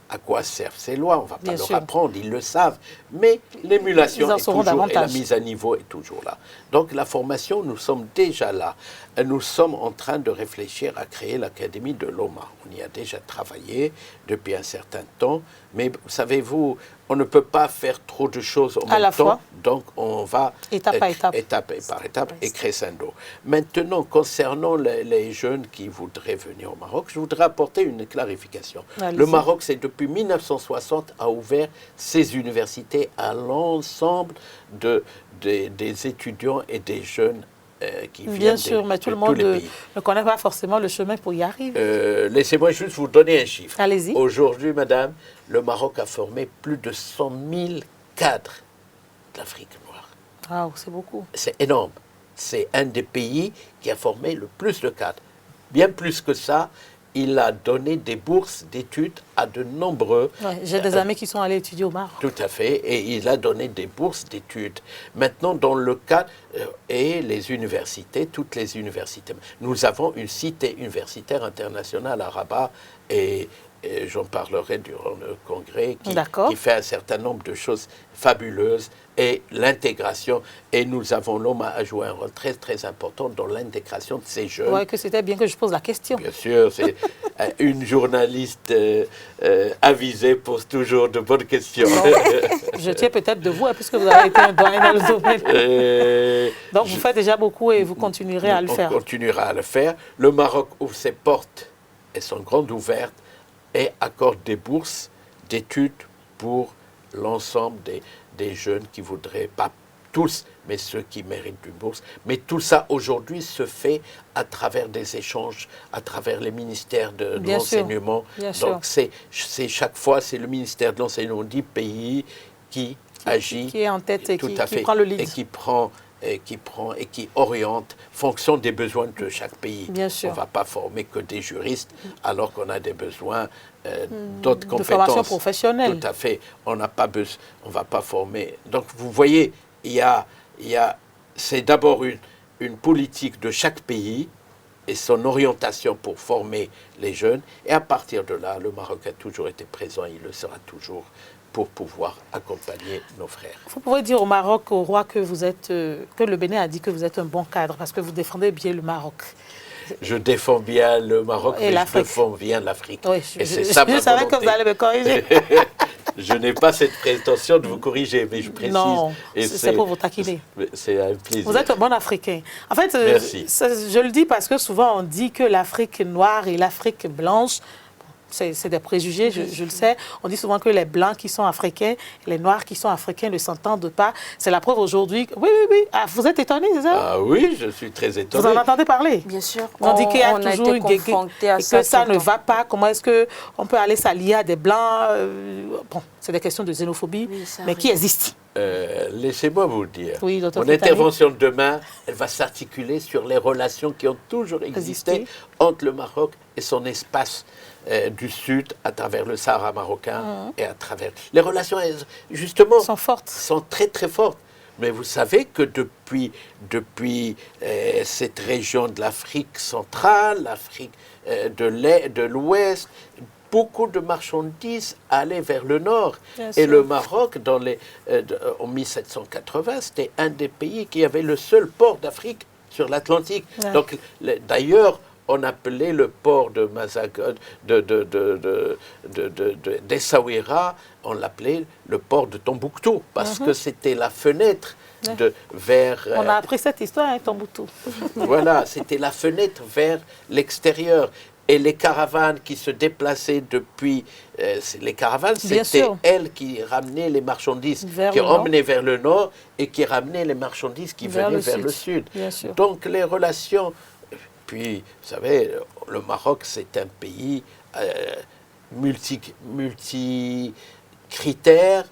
à quoi servent ces lois. On ne va pas leur apprendre, ils le savent. Mais l'émulation est toujours, et la mise à niveau est toujours là. Donc la formation, nous sommes déjà là. Nous sommes en train de réfléchir à créer l'Académie de l'OMA. On y a déjà travaillé depuis un certain temps. Mais savez-vous, on ne peut pas faire trop de choses en même temps. Donc on va étape par étape et crescendo. Maintenant, concernant les jeunes qui voudraient venir au Maroc, je voudrais apporter une clarification. Le Maroc, c'est depuis 1960 a ouvert ses universités à l'ensemble des étudiants et des jeunes qui viennent Bien sûr, mais tout le monde ne connaît pas forcément le chemin pour y arriver. Laissez-moi juste vous donner un chiffre. Allez-y. Aujourd'hui, madame, le Maroc a formé plus de 100 000 cadres de l'Afrique noire. Ah, c'est beaucoup. C'est énorme. C'est un des pays qui a formé le plus de cadres. Bien plus que ça, il a donné des bourses d'études à de nombreux... J'ai des amis qui sont allés étudier au Maroc. Tout à fait, et il a donné des bourses d'études. Maintenant, dans le cas... et les universités, toutes les universités. Nous avons une cité universitaire internationale à Rabat, et j'en parlerai durant le congrès, qui fait un certain nombre de choses fabuleuses, et l'intégration. Et nous avons, l'OMA a joué un rôle très, très important dans l'intégration de ces jeunes. Oui, que c'était bien que je pose la question. Bien sûr, c'est une journaliste avisée pose toujours de bonnes questions. Je tiens peut-être de vous, puisque vous avez été un doyen dans le domaine. Donc, vous faites déjà beaucoup et vous continuerez à le faire. On continuera à le faire. Le Maroc ouvre ses portes, elles sont grandes ouvertes, et accorde des bourses d'études pour l'ensemble des jeunes qui voudraient, pas tous, mais ceux qui méritent une bourse. Mais tout ça, aujourd'hui, se fait à travers des échanges, à travers les ministères de l'enseignement. Donc, c'est chaque fois, c'est le ministère de l'enseignement du pays qui agit. Qui est en tête et qui prend le lead. Et qui oriente fonction des besoins de chaque pays. Bien sûr. On ne va pas former que des juristes alors qu'on a des besoins d'autres compétences. De formation professionnelle. Tout à fait. On n'a pas besoin, on ne va pas former. Donc vous voyez, c'est d'abord une politique de chaque pays et son orientation pour former les jeunes. Et à partir de là, le Maroc a toujours été présent, il le sera toujours pour pouvoir accompagner nos frères. Vous pouvez dire au Maroc, au roi, que vous êtes, que le Bénin a dit que vous êtes un bon cadre parce que vous défendez bien le Maroc. Je défends bien le Maroc, Et mais je défends bien l'Afrique. Oui, et c'est je ça ma savais que volonté. vous allez me corriger. Je n'ai pas cette prétention de vous corriger, mais je précise. Non, et c'est pour vous taquiner. C'est un plaisir. Vous êtes un bon Africain. En fait, Merci. Je le dis parce que souvent on dit que l'Afrique noire et l'Afrique blanche, c'est des préjugés, je le sais. On dit souvent que les Blancs qui sont africains, les Noirs qui sont africains ne s'entendent pas. C'est la preuve aujourd'hui. Oui, oui, oui. Ah, vous êtes étonné, c'est ça? Ah oui, je suis très étonné. Vous en entendez parler? Bien sûr. On dit qu'il y a on toujours été une guégué confronté à et ça que ça tout le ne temps. va pas. Comment est-ce qu'on peut aller s'allier à des Blancs? Bon, c'est des questions de xénophobie, Oui, ça mais arrive. qui existent. Laissez-moi vous le dire. Oui, docteur Mon Fetani. intervention de demain, elle va s'articuler sur les relations qui ont toujours existé Existé. entre le Maroc et son espace du Sud à travers le Sahara marocain et à travers... Les relations, justement, Sont fortes. sont très très fortes. Mais vous savez que depuis cette région de l'Afrique centrale, l'Afrique de l'Ouest, beaucoup de marchandises allaient vers le nord. Bien Et sûr. le Maroc, en 1780, c'était un des pays qui avait le seul port d'Afrique sur l'Atlantique. Ouais. Donc, d'ailleurs, on appelait le port de d'Essaouira, on l'appelait le port de Tombouctou, parce que c'était la fenêtre vers... On a appris cette histoire, hein, Tombouctou. Voilà, c'était la fenêtre vers l'extérieur. Et les caravanes qui se déplaçaient depuis... les caravanes, Bien c'était sûr. elles qui ramenaient les marchandises, Vers qui le nord. emmenaient vers le nord et qui ramenaient les marchandises qui Vers venaient le vers sud. le sud. Bien sûr. Donc les relations... Puis, vous savez, le Maroc, c'est un pays multi-critères,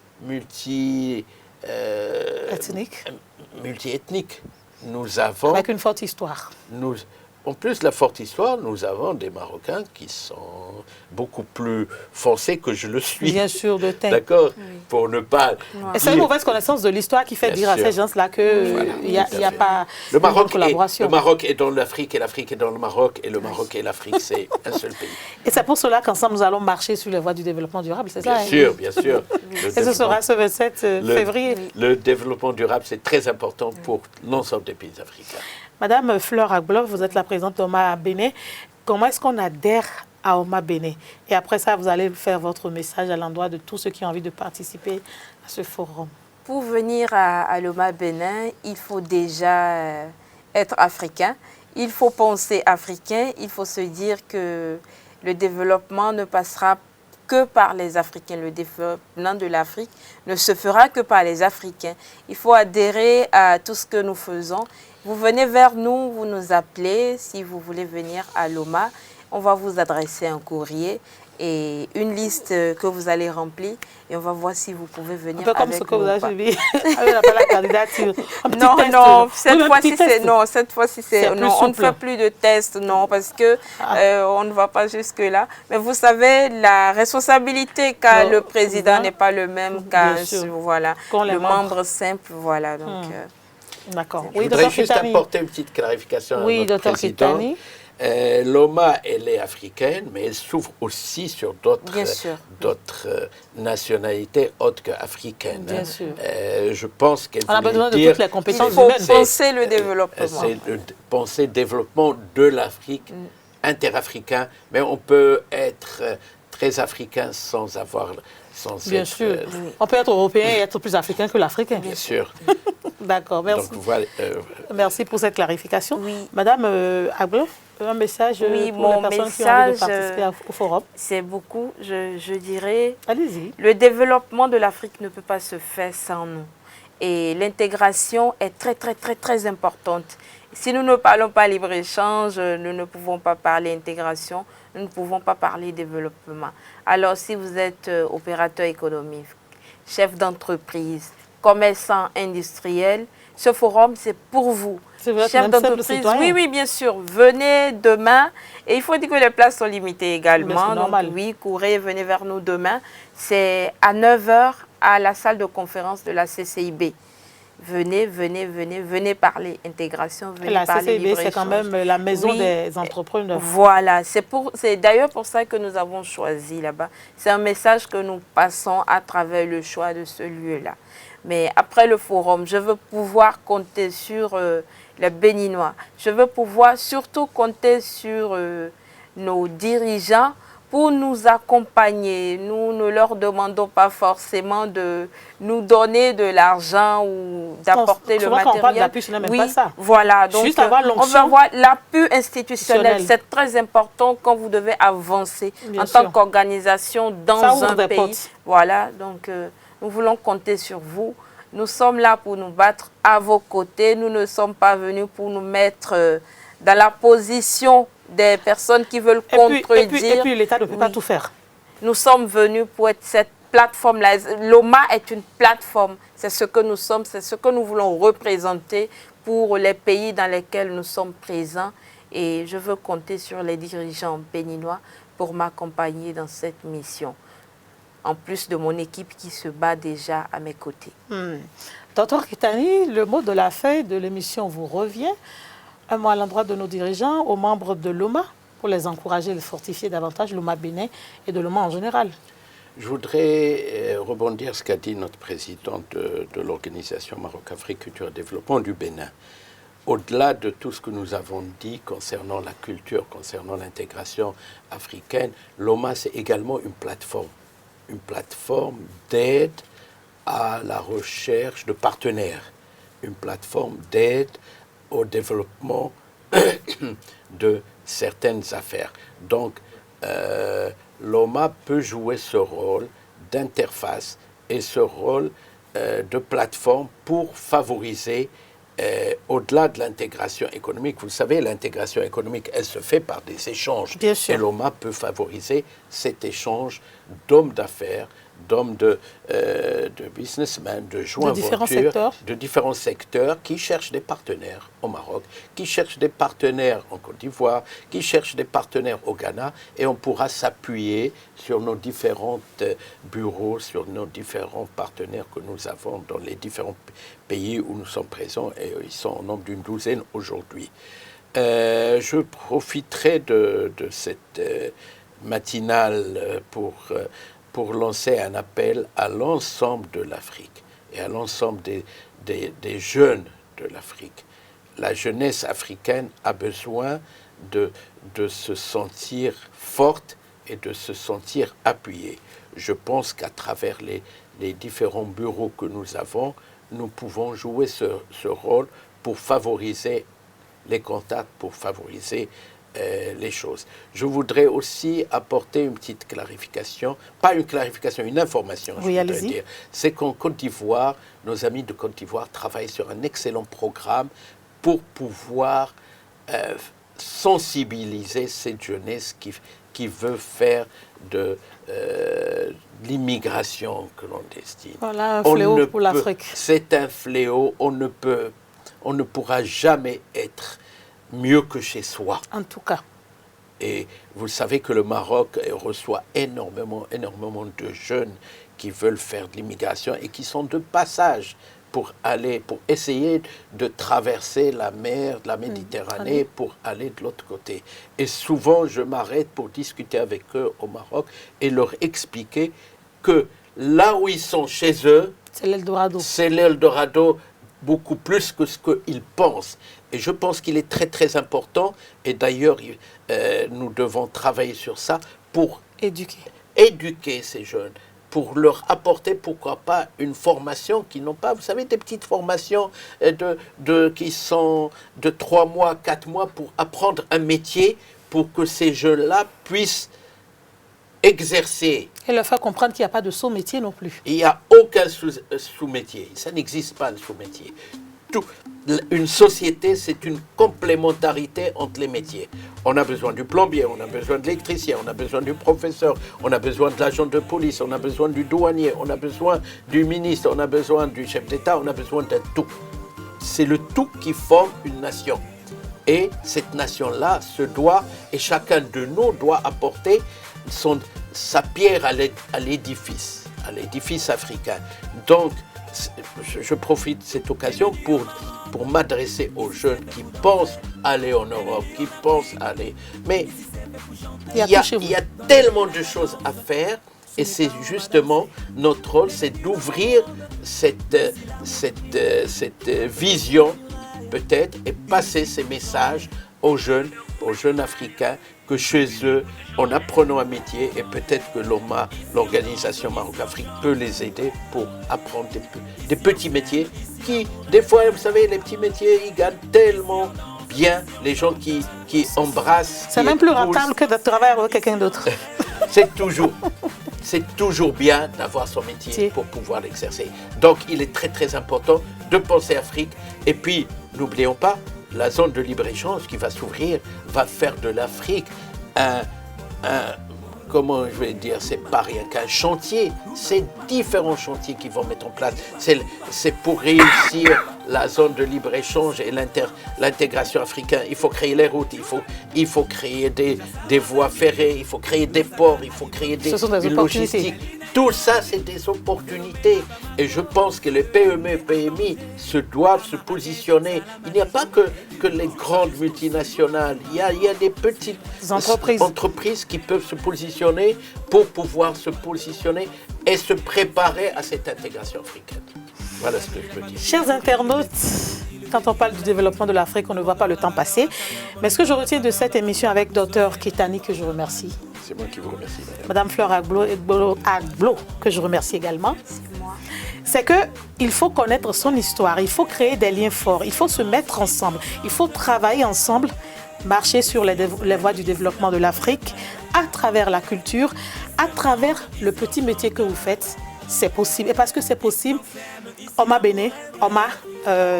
multi-ethnique. Nous avons... Avec une forte histoire. En plus de la forte histoire, nous avons des Marocains qui sont beaucoup plus foncés que je le suis. Bien sûr, de teint. D'accord. Pour ne pas... Et c'est une mauvaise connaissance de l'histoire qui fait Bien dire à sûr. ces gens-là qu'il Voilà, n'y a, tout à y a fait. pas Le une bonne Maroc, collaboration. le Maroc est dans l'Afrique et l'Afrique est dans le Maroc et le Maroc et l'Afrique, c'est un seul pays. Et c'est pour cela qu'ensemble, nous allons marcher sur les voies du développement durable, c'est ça? Bien hein? sûr, bien sûr. Le Et ce sera ce 27 février. Le développement durable, c'est très important pour l'ensemble des pays africains. Madame Fleur Agblov, vous êtes la présidente d'Oma Bénin. Comment est-ce qu'on adhère à Oma Bénin? Et après ça, vous allez faire votre message à l'endroit de tous ceux qui ont envie de participer à ce forum. Pour venir à l'Oma Bénin, il faut déjà être africain. Il faut penser africain. Il faut se dire que le développement ne passera que par les Africains. Le développement de l'Afrique ne se fera que par les Africains. Il faut adhérer à tout ce que nous faisons. Vous venez vers nous, vous nous appelez si vous voulez venir à l'OMA. On va vous adresser un courrier et une liste que vous allez remplir et on va voir si vous pouvez venir Un peu comme avec ce que nous vous ou avez pas. suivi avec la candidature. Un petit Non, test. non, Oui, cette un fois-ci petit c'est test. non, cette fois-ci C'est c'est plus non, on ne souple. fait plus de tests, non, parce que on ne va pas jusque là. Mais vous savez, la responsabilité qu'a Non, le président voilà. n'est pas le même qu'un Bien sûr. voilà Qu'ont les le membres. membre simple, voilà. Donc D'accord. Je Oui, voudrais docteur juste Fetani. apporter une petite clarification à Oui, notre docteur président. Fetani. L'OMA, elle est africaine, mais elle s'ouvre aussi sur Bien sûr. d'autres nationalités autres qu'africaines. Bien sûr. Je pense qu'elle On a voulait besoin de dire... toutes les il compétences faut humaines. penser le développement. C'est penser développement de l'Afrique, interafricain, mais on peut être très africain sans avoir... Sans Bien être, sûr. On peut être européen et être plus africain que l'africain. bien sûr. D'accord, merci. Donc, voilà, Merci pour cette clarification. Oui. Madame Agblov, un message Oui, pour mon les personnes qui ont envie de message, participer au forum. C'est beaucoup, je dirais. Allez-y. Le développement de l'Afrique ne peut pas se faire sans nous. Et l'intégration est très, très, très, très importante. Si nous ne parlons pas libre-échange, nous ne pouvons pas parler intégration, nous ne pouvons pas parler développement. Alors, si vous êtes opérateur économique, chef d'entreprise, commerçant industriel, ce forum, c'est pour vous. C'est vrai, Chef même simple d'entreprise, citoyen. oui, oui, bien sûr. Venez demain. Et il faut dire que les places sont limitées Mais également. c'est Donc, normal. oui, courez, venez vers nous demain. C'est à 9 h à la salle de conférence de la CCIB. venez parler intégration, venez la parler CCIB, c'est quand même la maison des entrepreneurs. Voilà, c'est d'ailleurs pour ça que nous avons choisi là-bas. C'est un message que nous passons à travers le choix de ce lieu-là. Mais après le forum, je veux pouvoir compter sur les Béninois. Je veux pouvoir surtout compter sur nos dirigeants pour nous accompagner. Nous ne leur demandons pas forcément de nous donner de l'argent ou d'apporter le matériel. Quand on parle d'appui, ce n'est même pas ça. Voilà. Donc, juste avoir on veut avoir l'appui institutionnel. C'est très important quand vous devez avancer en tant qu'organisation dans un pays. Voilà. Donc, nous voulons compter sur vous. Nous sommes là pour nous battre à vos côtés. Nous ne sommes pas venus pour nous mettre dans la position des personnes qui veulent contredire. Et puis l'État ne peut pas tout faire. Nous sommes venus pour être cette plateforme-là. L'OMA est une plateforme. C'est ce que nous sommes, c'est ce que nous voulons représenter pour les pays dans lesquels nous sommes présents. Et je veux compter sur les dirigeants béninois pour m'accompagner dans cette mission. En plus de mon équipe qui se bat déjà à mes côtés. Docteur Kitani, le mot de la fin de l'émission vous revient. Un mot à l'endroit de nos dirigeants, aux membres de l'OMA, pour les encourager et les fortifier davantage, l'OMA Bénin et de l'OMA en général. Je voudrais rebondir ce qu'a dit notre présidente de l'organisation Maroc-Afrique Culture et Développement du Bénin. Au-delà de tout ce que nous avons dit concernant la culture, concernant l'intégration africaine, l'OMA, c'est également une plateforme d'aide à la recherche de partenaires, une plateforme d'aide au développement de certaines affaires. Donc, l'OMA peut jouer ce rôle d'interface et ce rôle de plateforme pour favoriser, au-delà de l'intégration économique. Vous savez, l'intégration économique, elle se fait par des échanges. Bien sûr. Et l'OMA peut favoriser cet échange d'hommes d'affaires, d'hommes de businessmen, de joint ventures, de différents secteurs qui cherchent des partenaires au Maroc, qui cherchent des partenaires en Côte d'Ivoire, qui cherchent des partenaires au Ghana, et on pourra s'appuyer sur nos différents bureaux, sur nos différents partenaires que nous avons dans les différents pays où nous sommes présents, et ils sont au nombre d'une douzaine aujourd'hui. Je profiterai de cette matinale pour lancer un appel à l'ensemble de l'Afrique et à l'ensemble des jeunes de l'Afrique. La jeunesse africaine a besoin de se sentir forte et de se sentir appuyée. Je pense qu'à travers les différents bureaux que nous avons, nous pouvons jouer ce rôle pour favoriser les contacts, pour favoriser les choses. Je voudrais aussi apporter une petite clarification, pas une clarification, une information, oui, je voudrais dire. C'est qu'en Côte d'Ivoire, nos amis de Côte d'Ivoire travaillent sur un excellent programme pour pouvoir sensibiliser cette jeunesse qui veut faire de l'immigration que l'on destine. Voilà un fléau pour l'Afrique. C'est un fléau, on ne pourra jamais être mieux que chez soi. En tout cas. Et vous savez que le Maroc reçoit énormément de jeunes qui veulent faire de l'immigration et qui sont de passage pour essayer de traverser la mer, la Méditerranée, pour aller de l'autre côté. Et souvent, je m'arrête pour discuter avec eux au Maroc et leur expliquer que là où ils sont chez eux, c'est l'Eldorado. C'est l'Eldorado beaucoup plus que ce qu'ils pensent. Et je pense qu'il est très, très important, et d'ailleurs, nous devons travailler sur ça pour éduquer ces jeunes, pour leur apporter, pourquoi pas, une formation qu'ils n'ont pas. Vous savez, des petites formations qui sont de 3 mois, 4 mois pour apprendre un métier, pour que ces jeunes-là puissent exercer. Et leur faire comprendre qu'il n'y a pas de sous-métier non plus. Il n'y a aucun sous-métier. Ça n'existe pas, le sous-métier. Une société, c'est une complémentarité entre les métiers. On a besoin du plombier, on a besoin de l'électricien, on a besoin du professeur, on a besoin de l'agent de police, on a besoin du douanier, on a besoin du ministre, on a besoin du chef d'État, on a besoin d'un tout. C'est le tout qui forme une nation. Et cette nation-là se doit, et chacun de nous doit apporter sa pierre à l'édifice africain. Donc, je profite de cette occasion pour m'adresser aux jeunes qui pensent aller en Europe, qui pensent aller... Mais il y a tellement de choses à faire et c'est justement notre rôle, c'est d'ouvrir cette vision peut-être et passer ces messages aux jeunes africains que chez eux, en apprenant un métier, et peut-être que l'organisation Maroc-Afrique peut les aider pour apprendre des petits métiers qui, des fois, vous savez, les petits métiers, ils gagnent tellement bien les gens qui embrassent. C'est même plus rentable que de travailler avec quelqu'un d'autre. C'est toujours bien d'avoir son métier pour pouvoir l'exercer. Donc, il est très, très important de penser Afrique. Et puis, n'oublions pas, la zone de libre-échange qui va s'ouvrir va faire de l'Afrique comment je vais dire, c'est pas rien qu'un chantier, c'est différents chantiers qui vont mettre en place. C'est pour réussir la zone de libre-échange et l'intégration africaine. Il faut créer les routes, il faut créer des voies ferrées, il faut créer des ports, il faut créer des logistiques. Tout ça, c'est des opportunités. Et je pense que les PME et PMI doivent se positionner. Il n'y a pas que les grandes multinationales. Il y a des petites entreprises qui peuvent se positionner pour pouvoir se positionner et se préparer à cette intégration africaine. Voilà ce que je peux dire. Chers internautes, quand on parle du développement de l'Afrique, on ne voit pas le temps passer. Mais ce que je retiens de cette émission avec Dr Keitani, que je remercie. C'est moi qui vous remercie, madame. Madame Fleur Agbo, que je remercie également. C'est moi. C'est qu'il faut connaître son histoire, il faut créer des liens forts, il faut se mettre ensemble, il faut travailler ensemble, marcher sur les voies du développement de l'Afrique à travers la culture, à travers le petit métier que vous faites. C'est possible. Et parce que c'est possible, Oma Bene, Oma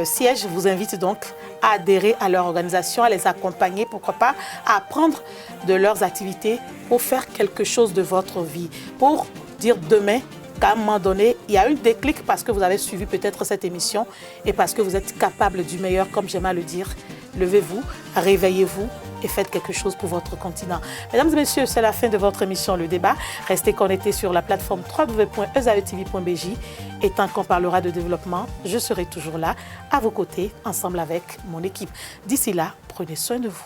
Siège vous invite donc à adhérer à leur organisation, à les accompagner, pourquoi pas, à apprendre de leurs activités pour faire quelque chose de votre vie. Pour dire demain qu'à un moment donné, il y a eu un déclic parce que vous avez suivi peut-être cette émission et parce que vous êtes capable du meilleur, comme j'aime à le dire. Levez-vous, réveillez-vous et faites quelque chose pour votre continent. Mesdames et messieurs, c'est la fin de votre émission Le Débat. Restez connectés sur la plateforme www.ezaetv.bj. Et tant qu'on parlera de développement, je serai toujours là, à vos côtés, ensemble avec mon équipe. D'ici là, prenez soin de vous.